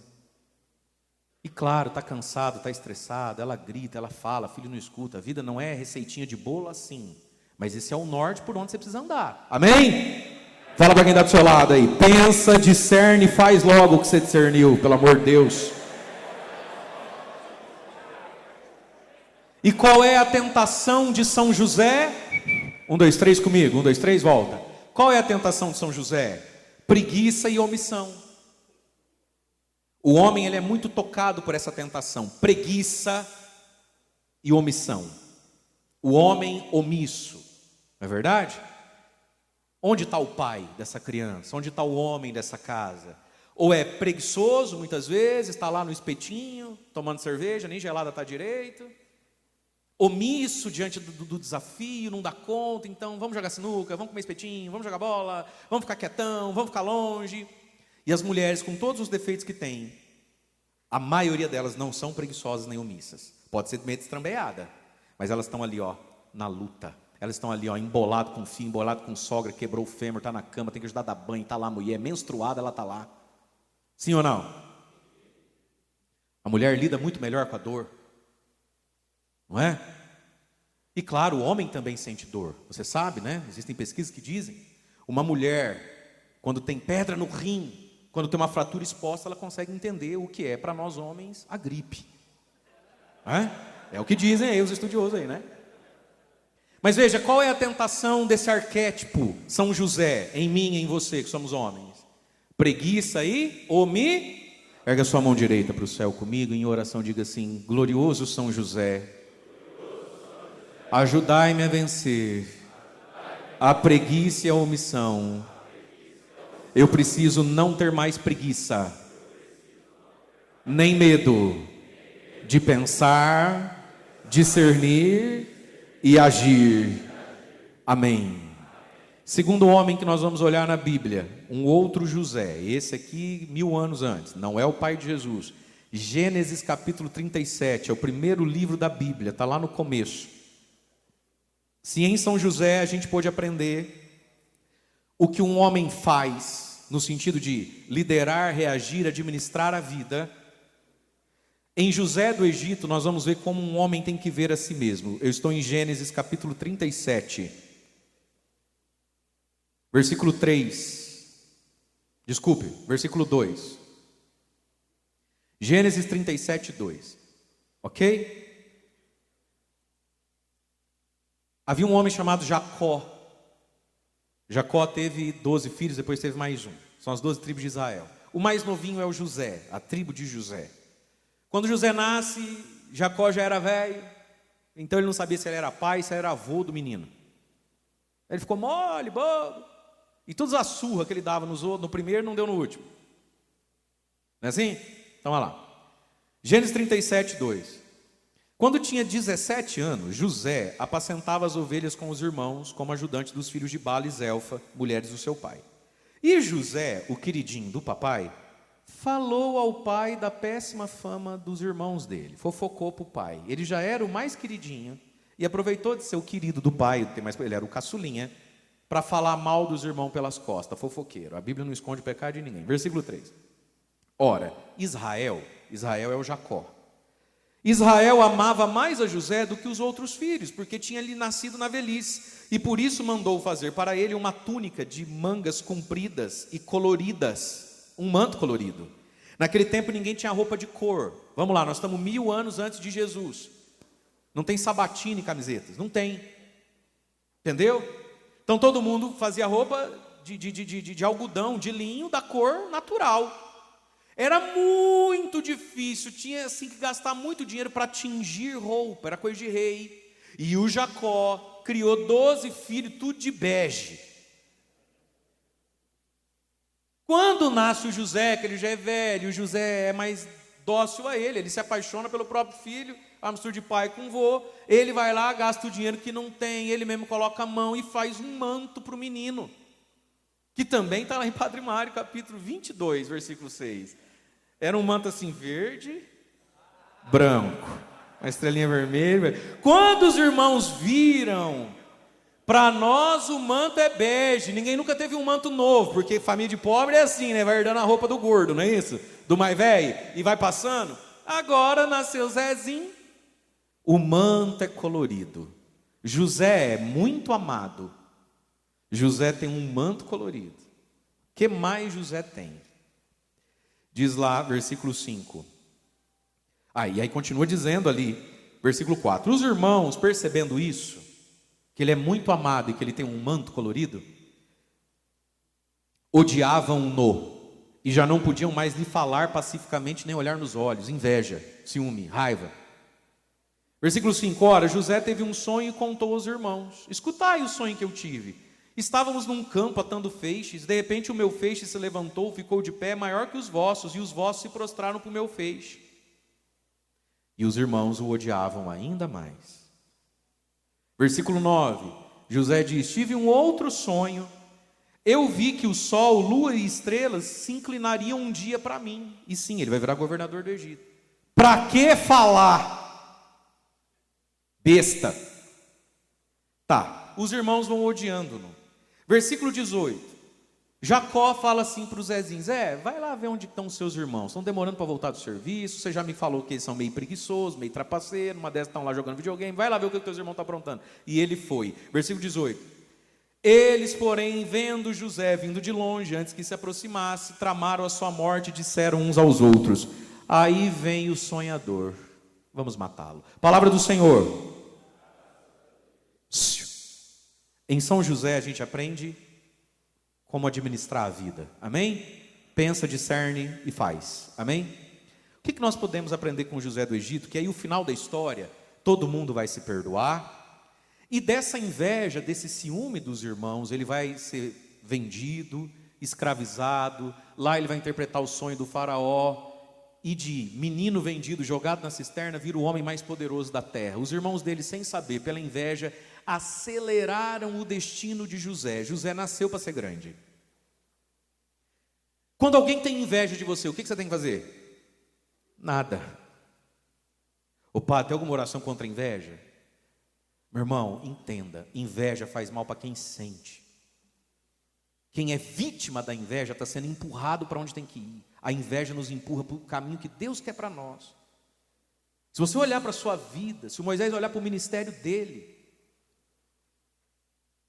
E claro, está cansado, está estressado, ela grita, ela fala, filho não escuta. A vida não é receitinha de bolo assim. Mas esse é o norte por onde você precisa andar. Amém? Fala para quem está do seu lado aí. Pensa, discerne, faz logo o que você discerniu, pelo amor de Deus. E qual é a tentação de São José? 1, 2, 3 comigo, 1, 2, 3, volta. Qual é a tentação de São José? Preguiça e omissão. O homem, ele é muito tocado por essa tentação, preguiça e omissão. O homem omisso, não é verdade? Onde está o pai dessa criança? Onde está o homem dessa casa? Ou é preguiçoso, muitas vezes, está lá no espetinho, tomando cerveja, nem gelada está direito. Omisso diante do desafio, não dá conta, então vamos jogar sinuca, vamos comer espetinho, vamos jogar bola, vamos ficar quietão, vamos ficar longe. E as mulheres, com todos os defeitos que têm, a maioria delas não são preguiçosas nem omissas. Pode ser meio destrambelhada, mas elas estão ali, ó, na luta. Elas estão ali, ó, embolado com filho, embolado com sogra, quebrou o fêmur, está na cama, tem que ajudar a dar banho, está lá a mulher, menstruada, ela está lá. Sim ou não? A mulher lida muito melhor com a dor, não é? E claro, o homem também sente dor. Você sabe, né? Existem pesquisas que dizem, uma mulher, quando tem pedra no rim, quando tem uma fratura exposta, ela consegue entender o que é para nós homens a gripe. É o que dizem aí os estudiosos aí, né? Mas veja, qual é a tentação desse arquétipo São José, em mim e em você, que somos homens? Preguiça e Erga sua mão direita para o céu comigo, em oração diga assim: glorioso São José, ajudai-me a vencer a preguiça e a omissão. Eu preciso não ter mais preguiça, nem medo de pensar, discernir e agir. Amém. Segundo homem que nós vamos olhar na Bíblia, um outro José, esse aqui 1000 anos antes, não é o pai de Jesus. Gênesis capítulo 37, é o primeiro livro da Bíblia, está lá no começo. Se em São José a gente pôde aprender o que um homem faz, no sentido de liderar, reagir, administrar a vida, em José do Egito nós vamos ver como um homem tem que ver a si mesmo. Eu estou em Gênesis capítulo 37, versículo 3, desculpe, versículo 2. Gênesis 37, 2, ok? Havia um homem chamado Jacó. Jacó teve 12 filhos, depois teve mais um. São as 12 tribos de Israel. O mais novinho é o José, a tribo de José. Quando José nasce, Jacó já era velho, então ele não sabia se ele era pai, se ele era avô do menino. Ele ficou mole, bobo, e todas as surras que ele dava no primeiro não deu no último. Não é assim? Então, olha lá. Gênesis 37, 2. Quando tinha 17 anos, José apacentava as ovelhas com os irmãos, como ajudante dos filhos de Bala e Zelfa, mulheres do seu pai. E José, o queridinho do papai, falou ao pai da péssima fama dos irmãos dele, fofocou para o pai. Ele já era o mais queridinho e aproveitou de ser o querido do pai, ele era o caçulinha, para falar mal dos irmãos pelas costas, fofoqueiro. A Bíblia não esconde o pecado de ninguém. Versículo 3. Ora, Israel é o Jacó. Israel amava mais a José do que os outros filhos, porque tinha lhe nascido na velhice, e por isso mandou fazer para ele uma túnica de mangas compridas e coloridas, um manto colorido. Naquele tempo ninguém tinha roupa de cor. Vamos lá, nós estamos 1000 anos antes de Jesus. Não tem sabatina e camisetas, não tem. Entendeu? Então todo mundo fazia roupa de algodão, de linho, da cor natural. Era muito difícil, tinha assim que gastar muito dinheiro para tingir roupa, era coisa de rei. E o Jacó criou 12 filhos, tudo de bege. Quando nasce o José, que ele já é velho, o José é mais dócil a ele se apaixona pelo próprio filho, a mistura de pai com vô, ele vai lá, gasta o dinheiro que não tem, ele mesmo coloca a mão e faz um manto para o menino, que também está lá em Padre Mário, capítulo 22, versículo 6. Era um manto assim verde, branco, uma estrelinha vermelha. Quando os irmãos viram, para nós o manto é bege, ninguém nunca teve um manto novo, porque família de pobre é assim, né? Vai herdando a roupa do gordo, não é isso? Do mais velho, e vai passando. Agora nasceu Zezinho, o manto é colorido. José é muito amado. José tem um manto colorido. O que mais José tem? Diz lá, versículo 5. E aí continua dizendo ali, Versículo 4. Os irmãos, percebendo isso, que ele é muito amado e que ele tem um manto colorido, odiavam-no e já não podiam mais lhe falar pacificamente nem olhar nos olhos. Inveja, ciúme, raiva. Versículo 5. Ora, José teve um sonho e contou aos irmãos: escutai o sonho que eu tive. Estávamos num campo atando feixes, de repente o meu feixe se levantou, ficou de pé, maior que os vossos, e os vossos se prostraram para o meu feixe. E os irmãos o odiavam ainda mais. Versículo 9. José diz: tive um outro sonho. Eu vi que o sol, lua e estrelas se inclinariam um dia para mim. E sim, ele vai virar governador do Egito. Para que falar? Besta. Tá, os irmãos vão odiando-no. Versículo 18. Jacó fala assim para os Zezinhos: vai lá ver onde estão os seus irmãos. Estão demorando para voltar do serviço. Você já me falou que eles são meio preguiçosos, meio trapaceiros. Uma dessas estão lá jogando videogame. Vai lá ver o que os teus irmãos estão aprontando. E ele foi. Versículo 18. Eles, porém, vendo José vindo de longe, antes que se aproximasse, tramaram a sua morte e disseram uns aos outros: aí vem o sonhador, vamos matá-lo. Palavra do Senhor. Em São José a gente aprende como administrar a vida, amém? Pensa, discerne e faz, amém? O que nós podemos aprender com José do Egito? Que aí o final da história, todo mundo vai se perdoar, e dessa inveja, desse ciúme dos irmãos, ele vai ser vendido, escravizado, lá ele vai interpretar o sonho do faraó, e de menino vendido, jogado na cisterna, vira o homem mais poderoso da terra. Os irmãos dele, sem saber, pela inveja, aceleraram o destino de José. José nasceu para ser grande. Quando alguém tem inveja de você, o que você tem que fazer? Nada. Opa, tem alguma oração contra a inveja? Meu irmão, entenda, inveja faz mal para quem sente. Quem é vítima da inveja está sendo empurrado para onde tem que ir. A inveja nos empurra para o caminho que Deus quer para nós. Se você olhar para a sua vida, se o Moisés olhar para o ministério dele,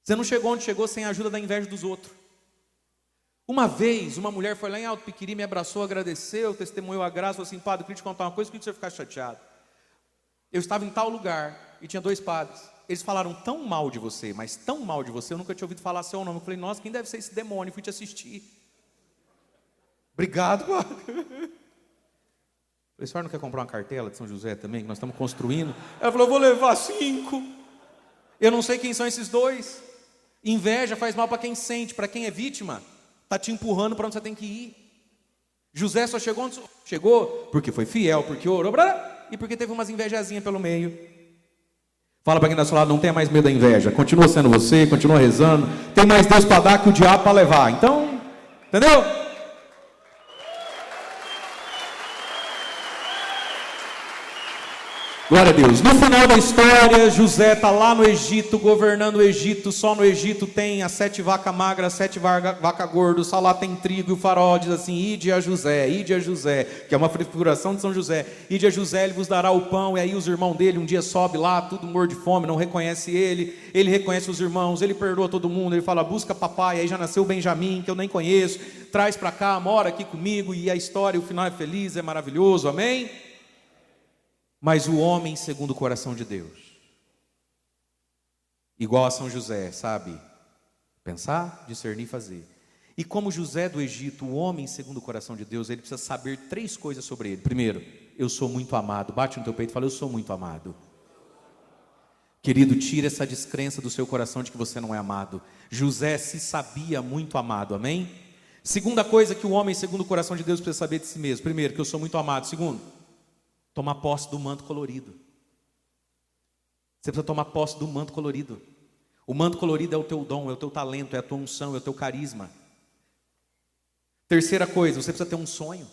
você não chegou onde chegou sem a ajuda da inveja dos outros. Uma vez, uma mulher foi lá em Alto Piquiri, me abraçou, agradeceu, testemunhou a graça, falou assim: padre, eu queria te contar uma coisa, eu queria que você ficasse chateado. Eu estava em tal lugar e tinha 2 padres. Eles falaram tão mal de você, mas tão mal de você, eu nunca tinha ouvido falar seu nome. Eu falei: nossa, quem deve ser esse demônio? Fui te assistir. Obrigado, padre. Falei: a senhora não quer comprar uma cartela de São José também, que nós estamos construindo? Ela falou: eu vou levar 5. Eu não sei quem são esses 2. Inveja faz mal para quem sente, para quem é vítima, está te empurrando para onde você tem que ir. José só chegou onde chegou porque foi fiel, porque orou, e porque teve umas invejazinhas pelo meio. Fala para quem está ao seu lado: não tenha mais medo da inveja, continua sendo você, continua rezando, tem mais Deus para dar que o diabo para levar. Então, entendeu? Glória a Deus. No final da história, José está lá no Egito, governando o Egito. Só no Egito tem as 7 vacas magras, 7 vacas gordas, só lá tem trigo. E o faraó diz assim: ide a José, que é uma figuração de São José. Ide a José, ele vos dará o pão. E aí os irmãos dele um dia sobe lá, tudo morto de fome, não reconhece ele. Ele reconhece os irmãos, ele perdoa todo mundo. Ele fala: busca papai. Aí já nasceu o Benjamim, que eu nem conheço. Traz para cá, mora aqui comigo. E a história, o final é feliz, é maravilhoso, amém? Mas o homem segundo o coração de Deus, igual a São José, sabe? Pensar, discernir e fazer. E como José do Egito, o homem segundo o coração de Deus, ele precisa saber 3 coisas sobre ele. Primeiro, eu sou muito amado. Bate no teu peito e fala: eu sou muito amado. Querido, tira essa descrença do seu coração de que você não é amado. José se sabia muito amado, amém? Segunda coisa que o homem segundo o coração de Deus precisa saber de si mesmo. Primeiro, que eu sou muito amado. Segundo, tomar posse do manto colorido. Você precisa tomar posse do manto colorido. O manto colorido é o teu dom, é o teu talento, é a tua unção, é o teu carisma. Terceira coisa, você precisa ter um sonho.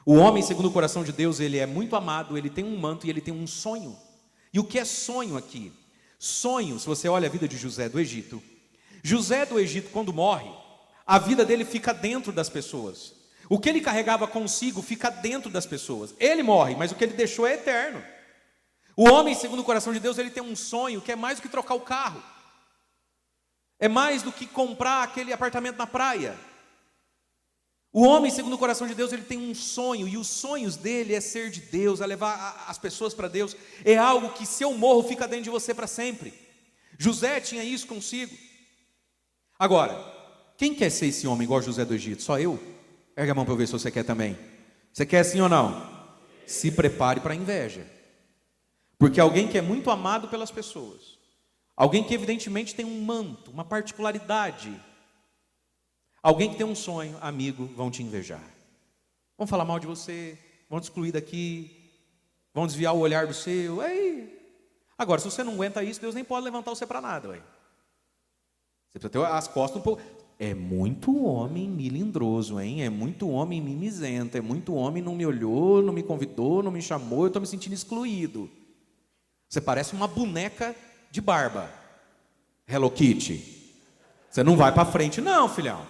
O homem, segundo o coração de Deus, ele é muito amado, ele tem um manto e ele tem um sonho. E o que é sonho aqui? Sonho, se você olha a vida de José do Egito. José do Egito, quando morre, a vida dele fica dentro das pessoas. O que ele carregava consigo fica dentro das pessoas. Ele morre, mas o que ele deixou é eterno. O homem, segundo o coração de Deus, ele tem um sonho que é mais do que trocar o carro. É mais do que comprar aquele apartamento na praia. O homem, segundo o coração de Deus, ele tem um sonho, e os sonhos dele é ser de Deus, é levar as pessoas para Deus. É algo que, se eu morro, fica dentro de você para sempre. José tinha isso consigo. Agora, quem quer ser esse homem igual José do Egito? Só eu? Erga a mão para eu ver se você quer também. Você quer sim ou não? Se prepare para a inveja. Porque alguém que é muito amado pelas pessoas, alguém que evidentemente tem um manto, uma particularidade, alguém que tem um sonho, amigo, vão te invejar. Vão falar mal de você, vão te excluir daqui, vão desviar o olhar do seu. Aí. Agora, se você não aguenta isso, Deus nem pode levantar você para nada. Ué. Você precisa ter as costas um pouco. É muito homem milindroso, hein? É muito homem mimizento, é muito homem não me olhou, não me convidou, não me chamou, eu estou me sentindo excluído. Você parece uma boneca de barba. Hello Kitty. Você não vai para frente não, filhão.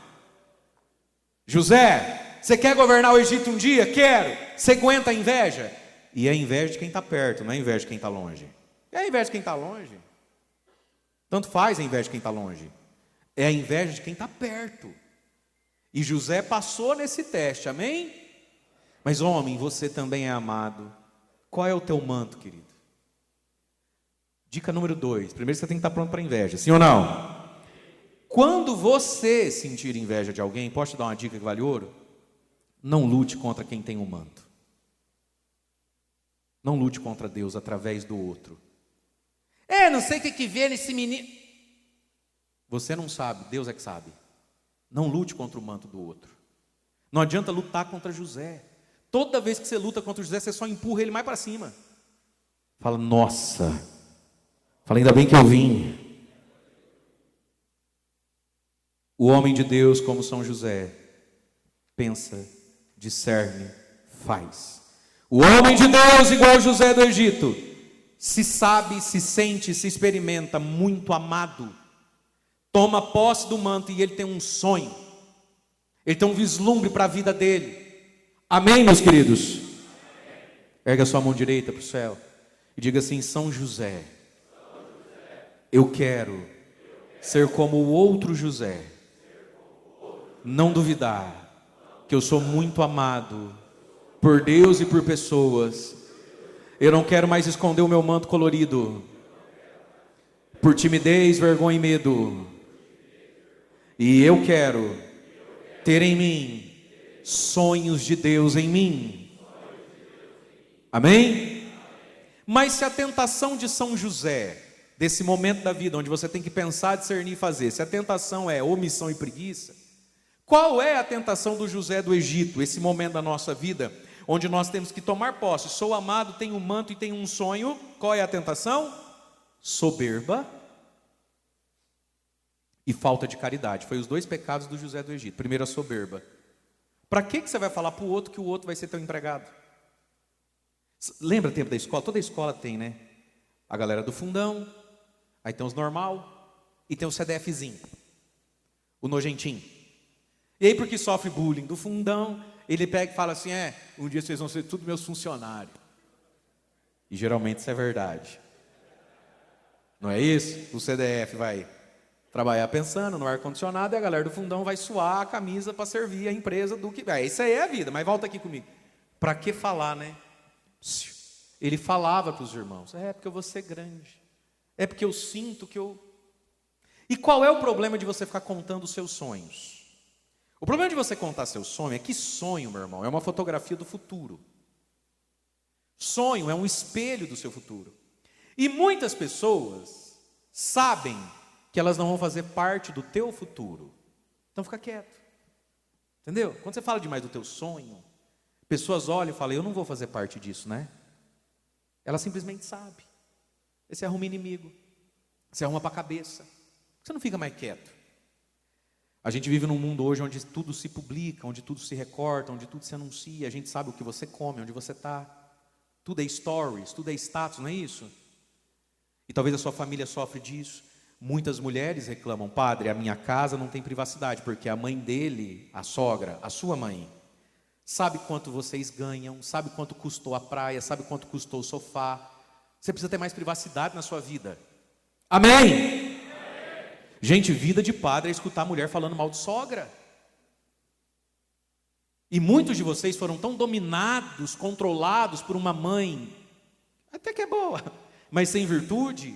José, você quer governar o Egito um dia? Quero. Você aguenta a inveja? E é a inveja de quem está perto, não é a inveja de quem está longe. É a inveja de quem está longe. Tanto faz a inveja de quem está longe. É a inveja de quem está perto. E José passou nesse teste, amém? Mas homem, você também é amado. Qual é o teu manto, querido? Dica número 2. Primeiro você tem que estar pronto para a inveja, sim ou não? Quando você sentir inveja de alguém, posso te dar uma dica que vale ouro? Não lute contra quem tem um manto. Não lute contra Deus através do outro. Não sei o que vê nesse menino. Você não sabe, Deus é que sabe. Não lute contra o manto do outro. Não adianta lutar contra José. Toda vez que você luta contra José, você só empurra ele mais para cima. Fala, nossa. Fala, ainda bem que eu vim. O homem de Deus, como São José, pensa, discerne, faz. O homem de Deus, igual José do Egito, se sabe, se sente, se experimenta muito amado. Toma posse do manto e ele tem um sonho. Ele tem um vislumbre para a vida dele. Amém, meus queridos? Erga sua mão direita para o céu e diga assim: São José, eu quero ser como o outro José. Não duvidar que eu sou muito amado por Deus e por pessoas. Eu não quero mais esconder o meu manto colorido por timidez, vergonha e medo. E eu quero ter em mim sonhos de Deus em mim. Amém? Mas se a tentação de São José, desse momento da vida onde você tem que pensar, discernir e fazer, se a tentação é omissão e preguiça, qual é a tentação do José do Egito, esse momento da nossa vida, onde nós temos que tomar posse? Sou amado, tenho um manto e tenho um sonho. Qual é a tentação? Soberba e falta de caridade. Foi os 2 pecados do José do Egito. Primeiro, a soberba. Para que você vai falar para o outro que o outro vai ser teu empregado? Lembra o tempo da escola? Toda escola tem, né? A galera do fundão, aí tem os normal e tem o CDFzinho, o nojentinho. E aí, porque sofre bullying do fundão, ele pega e fala assim: um dia vocês vão ser tudo meus funcionários. E geralmente isso é verdade. Não é isso? O CDF vai trabalhar pensando no ar-condicionado e a galera do fundão vai suar a camisa para servir a empresa do que... Isso aí é a vida, mas volta aqui comigo. Para que falar, né? Ele falava para os irmãos: porque eu vou ser grande. É porque eu sinto que eu... E qual é o problema de você ficar contando os seus sonhos? O problema de você contar seu sonho é que sonho, meu irmão, é uma fotografia do futuro. Sonho é um espelho do seu futuro. E muitas pessoas sabem que elas não vão fazer parte do teu futuro. Então fica quieto. Entendeu? Quando você fala demais do teu sonho, pessoas olham e falam: eu não vou fazer parte disso, né? Ela simplesmente sabe. Aí você arruma inimigo. Você arruma para a cabeça. Você não fica mais quieto. A gente vive num mundo hoje onde tudo se publica, onde tudo se recorta, onde tudo se anuncia. A gente sabe o que você come, onde você está. Tudo é stories, tudo é status, não é isso? E talvez a sua família sofre disso. Muitas mulheres reclamam: padre, a minha casa não tem privacidade, porque a mãe dele, a sogra, a sua mãe, sabe quanto vocês ganham, sabe quanto custou a praia, sabe quanto custou o sofá. Você precisa ter mais privacidade na sua vida. Amém? Gente, vida de padre é escutar a mulher falando mal de sogra. E muitos de vocês foram tão dominados, controlados por uma mãe, até que é boa, mas sem virtude.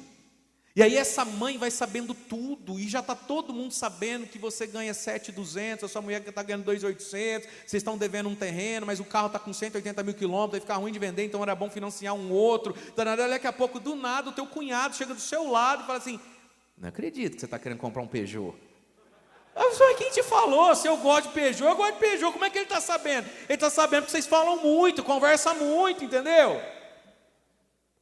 E aí essa mãe vai sabendo tudo, e já está todo mundo sabendo que você ganha 7.200, a sua mulher está ganhando 2.800, vocês estão devendo um terreno, mas o carro está com 180 mil quilômetros, vai ficar ruim de vender, então era bom financiar um outro. Daqui a pouco, do nada, o teu cunhado chega do seu lado e fala assim: não acredito que você está querendo comprar um Peugeot. Mas quem te falou? Se eu gosto de Peugeot, eu gosto de Peugeot. Como é que ele está sabendo? Ele está sabendo que vocês falam muito, conversam muito, entendeu?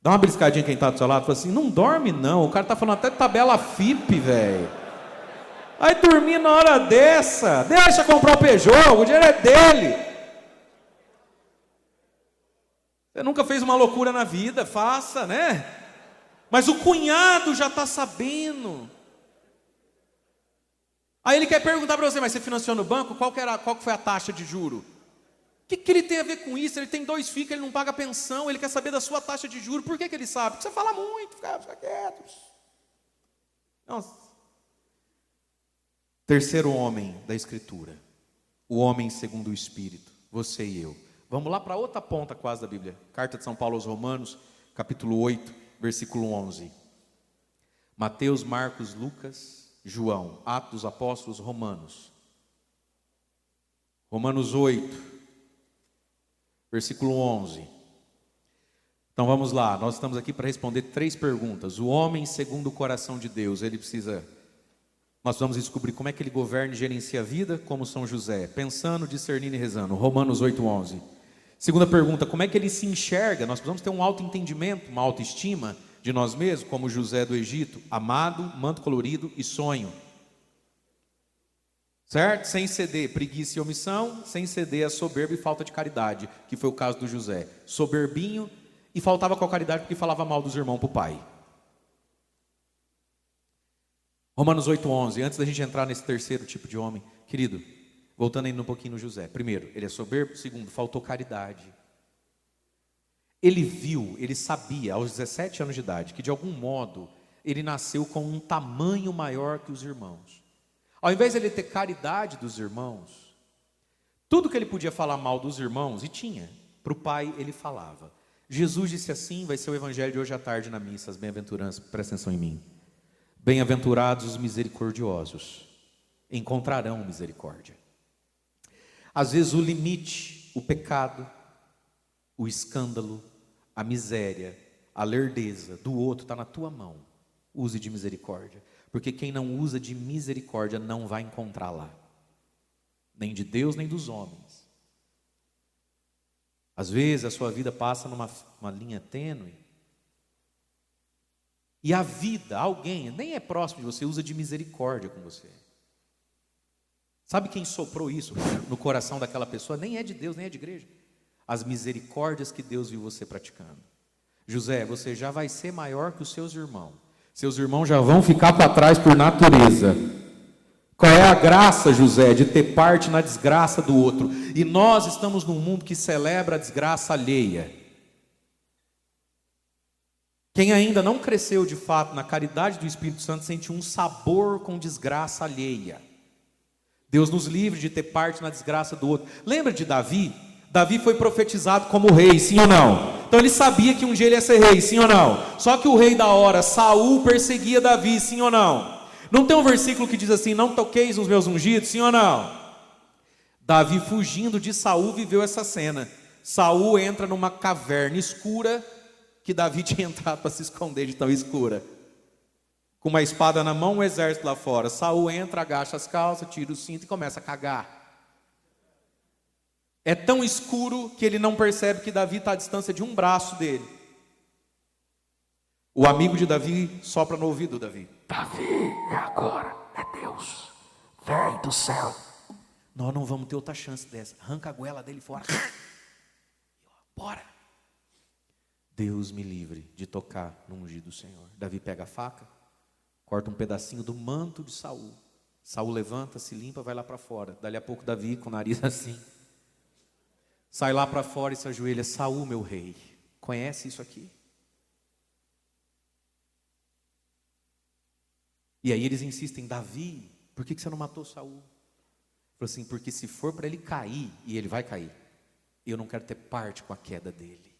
Dá uma briscadinha quem está do seu lado, fala assim: não dorme não, o cara está falando até de tabela FIP, velho. Aí dormir na hora dessa, deixa comprar o Peugeot, o dinheiro é dele. Você nunca fez uma loucura na vida, faça, né? Mas o cunhado já está sabendo. Aí ele quer perguntar para você: mas você financiou no banco? Qual que foi a taxa de juro? O que ele tem a ver com isso? Ele tem 2 filhos, ele não paga pensão, ele quer saber da sua taxa de juro. Por que ele sabe? Porque você fala muito, fica quieto. Nossa. Terceiro homem da Escritura, o homem segundo o Espírito, você e eu. Vamos lá para outra ponta quase da Bíblia. Carta de São Paulo aos Romanos, capítulo 8, versículo 11. Mateus, Marcos, Lucas, João, Atos dos Apóstolos, Romanos. Romanos 8, versículo 11. Então vamos lá, nós estamos aqui para responder 3 perguntas. O homem segundo o coração de Deus, nós vamos descobrir como é que ele governa e gerencia a vida, como São José, pensando, discernindo e rezando. Romanos 8, 11. Segunda pergunta, como é que ele se enxerga? Nós precisamos ter um autoentendimento, uma autoestima de nós mesmos, como José do Egito, amado, manto colorido e sonho. Certo? Sem ceder preguiça e omissão, sem ceder a soberba e falta de caridade, que foi o caso do José. Soberbinho e faltava com a caridade porque falava mal dos irmãos para o pai. Romanos 8:11, antes da gente entrar nesse terceiro tipo de homem, querido, voltando ainda um pouquinho no José. Primeiro, ele é soberbo. Segundo, faltou caridade. Ele sabia aos 17 anos de idade que de algum modo ele nasceu com um tamanho maior que os irmãos. Ao invés de ele ter caridade dos irmãos, tudo que ele podia falar mal dos irmãos, e tinha, para o pai ele falava. Jesus disse assim, vai ser o evangelho de hoje à tarde na missa, as bem-aventuranças, presta atenção em mim. Bem-aventurados os misericordiosos, encontrarão misericórdia. Às vezes o limite, o pecado, o escândalo, a miséria, a lerdeza do outro está na tua mão. Use de misericórdia, porque quem não usa de misericórdia não vai encontrar lá, nem de Deus nem dos homens. Às vezes a sua vida passa numa linha tênue, e a vida, alguém, nem é próximo de você, usa de misericórdia com você. Sabe quem soprou isso no coração daquela pessoa? Nem é de Deus, nem é de igreja. As misericórdias que Deus viu você praticando. José, você já vai ser maior que os seus irmãos. Seus irmãos já vão ficar para trás por natureza. Qual é a graça, José, de ter parte na desgraça do outro? E nós estamos num mundo que celebra a desgraça alheia. Quem ainda não cresceu de fato na caridade do Espírito Santo sente um sabor com desgraça alheia. Deus nos livre de ter parte na desgraça do outro. Lembra de Davi? Davi foi profetizado como rei, sim ou não? Então ele sabia que um dia ele ia ser rei, sim ou não? Só que o rei da hora, Saul, perseguia Davi, sim ou não? Não tem um versículo que diz assim, não toqueis nos meus ungidos, sim ou não? Davi, fugindo de Saul, viveu essa cena. Saul entra numa caverna escura, que Davi tinha entrado para se esconder de tão escura. Com uma espada na mão, um exército lá fora. Saul entra, agacha as calças, tira o cinto e começa a cagar. É tão escuro que ele não percebe que Davi está à distância de um braço dele. O amigo de Davi sopra no ouvido do Davi. Davi, é agora, é Deus, vem do céu. Nós não vamos ter outra chance dessa. Arranca a goela dele fora. Bora. Deus me livre de tocar no ungido do Senhor. Davi pega a faca, corta um pedacinho do manto de Saul. Saul levanta, se limpa, vai lá para fora. Dali a pouco Davi, com o nariz assim, sai lá para fora e se ajoelha. Saul, meu rei, conhece isso aqui? E aí eles insistem, Davi, por que você não matou Saul? Falou assim, porque se for para ele cair, e ele vai cair, eu não quero ter parte com a queda dele.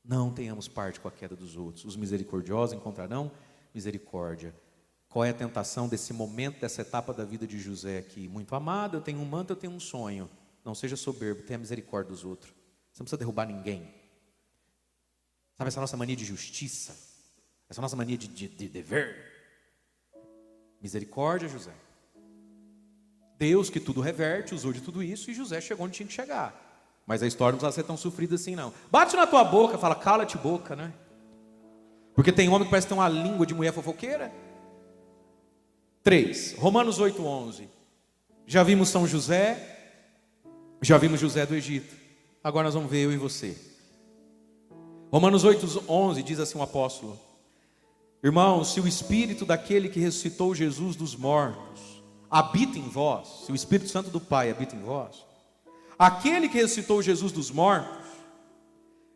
Não tenhamos parte com a queda dos outros. Os misericordiosos encontrarão misericórdia. Qual é a tentação desse momento, dessa etapa da vida de José aqui? Muito amado, eu tenho um manto, eu tenho um sonho. Não seja soberbo, tenha misericórdia dos outros. Você não precisa derrubar ninguém. Sabe essa nossa mania de justiça? Essa nossa mania de dever? Misericórdia, José. Deus que tudo reverte, usou de tudo isso, e José chegou onde tinha que chegar. Mas a história não precisa ser tão sofrida assim, não. Bate na tua boca, fala, cala-te boca, né? Porque tem homem que parece ter uma língua de mulher fofoqueira. 3, Romanos 8:11. Já vimos São José, já vimos José do Egito. Agora nós vamos ver eu e você. Romanos 8:11 diz assim o apóstolo: irmãos, se o Espírito daquele que ressuscitou Jesus dos mortos habita em vós, se o Espírito Santo do Pai habita em vós, aquele que ressuscitou Jesus dos mortos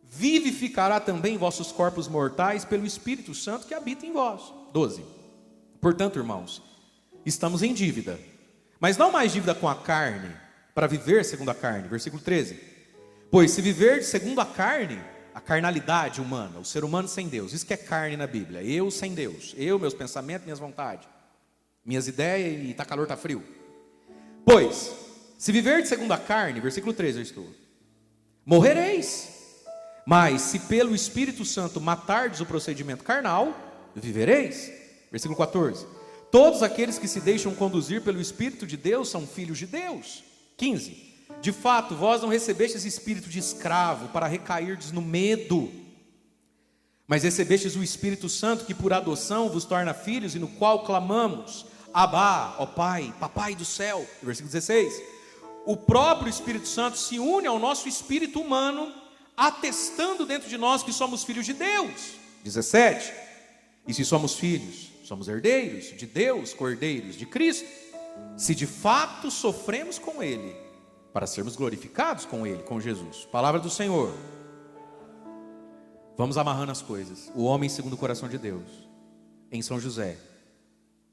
vivificará também vossos corpos mortais pelo Espírito Santo que habita em vós. 12. Portanto, irmãos, estamos em dívida, mas não mais dívida com a carne, para viver segundo a carne. Versículo 13. Pois se viver segundo a carne, a carnalidade humana, o ser humano sem Deus, isso que é carne na Bíblia, eu sem Deus, eu, meus pensamentos, minhas vontades, minhas ideias, e tá calor, tá frio. Pois, se viver segundo a carne, versículo 13 eu estou, morrereis. Mas se pelo Espírito Santo matardes o procedimento carnal, vivereis. Versículo 14. Todos aqueles que se deixam conduzir pelo Espírito de Deus são filhos de Deus. 15. De fato, vós não recebestes espírito de escravo para recairdes no medo, mas recebestes o Espírito Santo que por adoção vos torna filhos, e no qual clamamos, Abá, ó Pai, Papai do céu. Versículo 16. O próprio Espírito Santo se une ao nosso espírito humano, atestando dentro de nós que somos filhos de Deus. 17. E se somos filhos, somos herdeiros de Deus, cordeiros de Cristo, se de fato sofremos com Ele, para sermos glorificados com Ele, com Jesus. Palavra do Senhor. Vamos amarrando as coisas. O homem segundo o coração de Deus, em São José,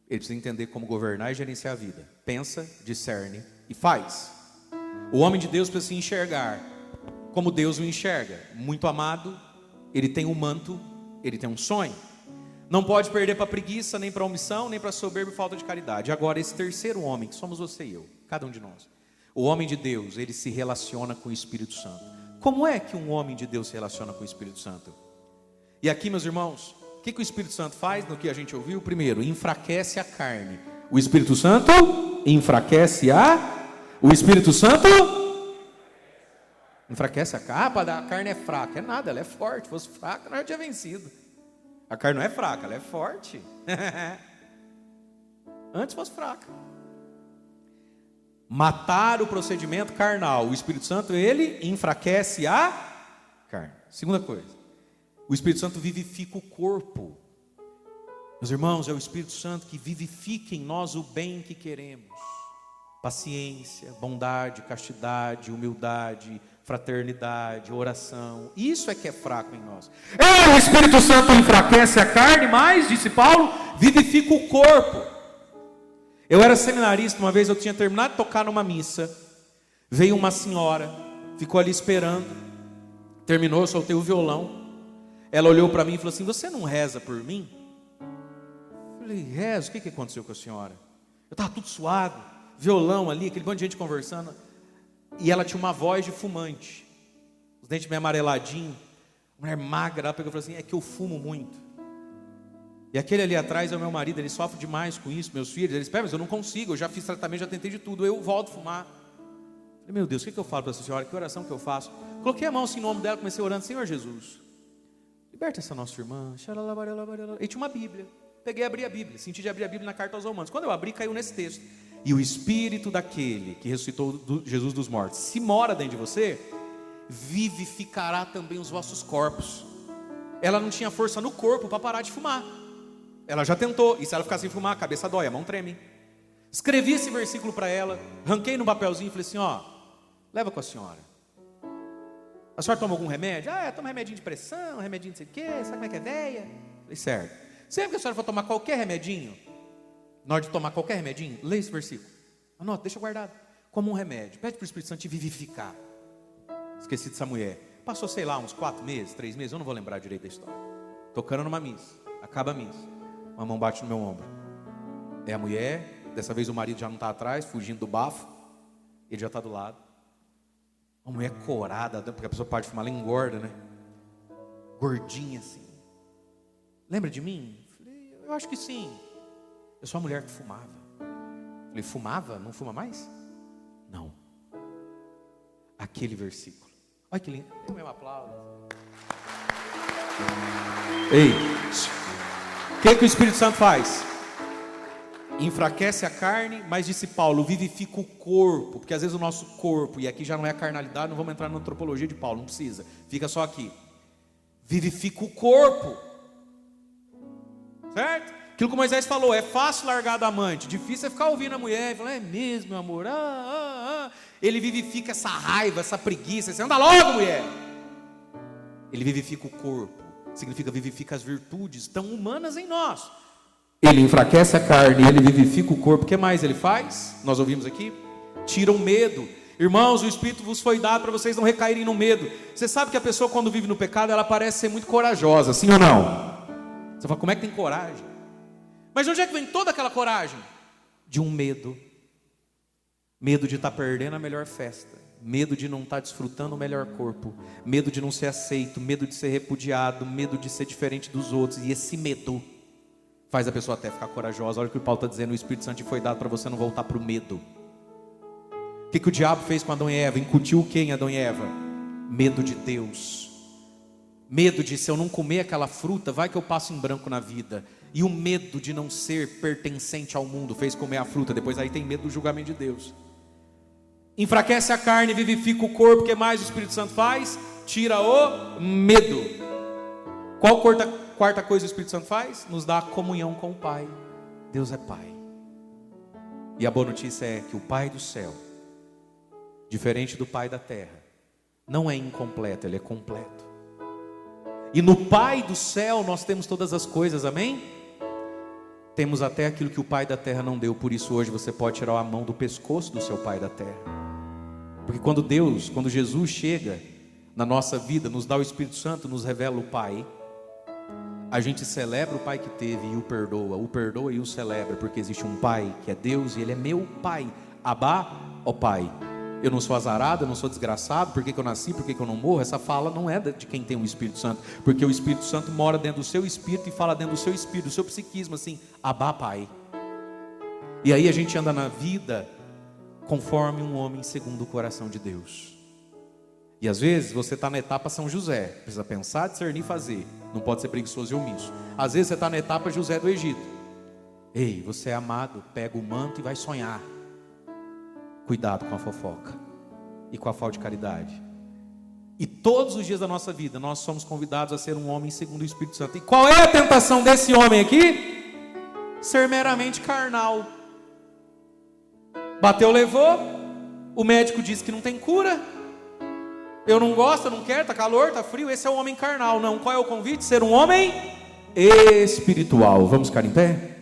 ele precisa entender como governar e gerenciar a vida. Pensa, discerne e faz. O homem de Deus precisa se enxergar como Deus o enxerga. Muito amado, ele tem um manto, ele tem um sonho. Não pode perder para preguiça, nem para omissão, nem para soberba e falta de caridade. Agora, esse terceiro homem, que somos você e eu, cada um de nós, o homem de Deus, ele se relaciona com o Espírito Santo. Como é que um homem de Deus se relaciona com o Espírito Santo? E aqui, meus irmãos, o que o Espírito Santo faz no que a gente ouviu? Primeiro, enfraquece a carne. O Espírito Santo enfraquece o Espírito Santo enfraquece a carne. A carne é fraca. É nada, ela é forte. Se fosse fraca, nós já tinha vencido. A carne não é fraca, ela é forte. Antes fosse fraca. Matar o procedimento carnal. O Espírito Santo, ele enfraquece a carne. Segunda coisa, o Espírito Santo vivifica o corpo. Meus irmãos, é o Espírito Santo que vivifica em nós o bem que queremos. Paciência, bondade, castidade, humildade, fraternidade, oração. Isso é que é fraco em nós. O Espírito Santo enfraquece a carne, mas, disse Paulo, vivifica o corpo. Eu era seminarista, uma vez eu tinha terminado de tocar numa missa, veio uma senhora, ficou ali esperando, terminou, eu soltei o violão, ela olhou para mim e falou assim: você não reza por mim? Eu falei: rezo, o que aconteceu com a senhora? Eu estava tudo suado, violão ali, aquele monte de gente conversando, e ela tinha uma voz de fumante, os dentes meio amareladinhos, mulher magra. Ela pegou e falou assim: é que eu fumo muito. E aquele ali atrás é o meu marido, ele sofre demais com isso, meus filhos. Eles: mas eu não consigo, eu já fiz tratamento, já tentei de tudo, eu volto a fumar. Eu falei: meu Deus, o que eu falo para essa senhora? Que oração que eu faço? Coloquei a mão assim no ombro dela, comecei orando: Senhor Jesus, liberta essa nossa irmã. E tinha uma Bíblia, peguei e abri a Bíblia, senti de abrir a Bíblia na carta aos Romanos. Quando eu abri, caiu nesse texto: e o Espírito daquele que ressuscitou Jesus dos mortos, se mora dentro de você, vivificará também os vossos corpos. Ela não tinha força no corpo para parar de fumar. Ela já tentou, e se ela ficar sem fumar, a cabeça dói, a mão treme. Escrevi esse versículo para ela, ranquei no papelzinho e falei assim: ó, leva com a senhora. A senhora toma algum remédio? Toma remedinho de pressão, remedinho de sei o quê, sabe como é que é véia? Falei: certo. Sempre que a senhora for tomar qualquer remedinho, na hora de tomar qualquer remedinho, lê esse versículo, anota, deixa guardado. como um remédio. Pede para o Espírito Santo te vivificar. Esqueci dessa mulher. Passou, sei lá, uns 4 meses, 3 meses, eu não vou lembrar direito da história. Tocando numa missa, acaba a missa, uma mão bate no meu ombro. É a mulher, dessa vez o marido já não está atrás, fugindo do bafo, ele já está do lado. Uma mulher corada, porque a pessoa parte de fumar, ela engorda, né? Gordinha assim. Lembra de mim? Falei, eu acho que sim. Eu sou a mulher que fumava. Falei, fumava? Não fuma mais? Não. Aquele versículo. Olha que lindo. Eu mesmo aplaudo. Ei, o que o Espírito Santo faz? Enfraquece a carne, mas disse Paulo, vivifica o corpo. Porque às vezes o nosso corpo, e aqui já não é a carnalidade, não vamos entrar na antropologia de Paulo, não precisa. Fica só aqui. Vivifica o corpo. Certo? Aquilo que Moisés falou, é fácil largar da amante, difícil é ficar ouvindo a mulher e falar, é mesmo, meu amor, Ele vivifica essa raiva, essa preguiça, você anda logo, mulher. Ele vivifica o corpo, significa vivifica as virtudes tão humanas em nós. Ele enfraquece a carne, ele vivifica o corpo. O que mais ele faz? Nós ouvimos aqui, tira o medo. Irmãos, o Espírito vos foi dado para vocês não recaírem no medo. Você sabe que a pessoa quando vive no pecado, ela parece ser muito corajosa, sim ou não? Você fala, como é que tem coragem? Mas de onde é que vem toda aquela coragem? De um medo. Medo de estar perdendo a melhor festa. Medo de não estar desfrutando o melhor corpo. Medo de não ser aceito. Medo de ser repudiado. Medo de ser diferente dos outros. E esse medo faz a pessoa até ficar corajosa. Olha o que o Paulo está dizendo. O Espírito Santo te foi dado para você não voltar para o medo. O que o diabo fez com Adão e Eva? Incutiu o que em Adão e Eva? Medo de Deus. Medo de, se eu não comer aquela fruta, vai que eu passo em branco na vida. E o medo de não ser pertencente ao mundo fez comer a fruta. Depois aí tem medo do julgamento de Deus. Enfraquece a carne, vivifica o corpo. O que mais o Espírito Santo faz? Tira o medo. Qual quarta coisa o Espírito Santo faz? Nos dá a comunhão com o Pai. Deus é Pai. E a boa notícia é que o Pai do céu, diferente do Pai da terra, não é incompleto, Ele é completo. E no Pai do céu nós temos todas as coisas, amém? Temos até aquilo que o Pai da terra não deu. Por isso hoje você pode tirar a mão do pescoço do seu Pai da terra. Porque quando Jesus chega na nossa vida, nos dá o Espírito Santo, nos revela o Pai, a gente celebra o Pai que teve e o perdoa e o celebra. Porque existe um Pai que é Deus e Ele é meu Pai. Abá, ó Pai. Eu não sou azarado, eu não sou desgraçado. Por que eu nasci, por que eu não morro? Essa fala não é de quem tem o Espírito Santo. Porque o Espírito Santo mora dentro do seu espírito e fala dentro do seu espírito, do seu psiquismo assim, Abá, Pai. E aí a gente anda na vida conforme um homem segundo o coração de Deus. E às vezes você está na etapa São José, precisa pensar, discernir e fazer. Não pode ser preguiçoso e omisso. Às vezes você está na etapa José do Egito. Ei, você é amado, pega o manto e vai sonhar. Cuidado com a fofoca e com a falta de caridade. E todos os dias da nossa vida nós somos convidados a ser um homem segundo o Espírito Santo. E qual é a tentação desse homem aqui? Ser meramente carnal. Bateu, levou. O médico disse que não tem cura. Eu não gosto, eu não quero, está calor, está frio. Esse é o homem carnal. Não, qual é o convite? Ser um homem espiritual. Vamos ficar em pé?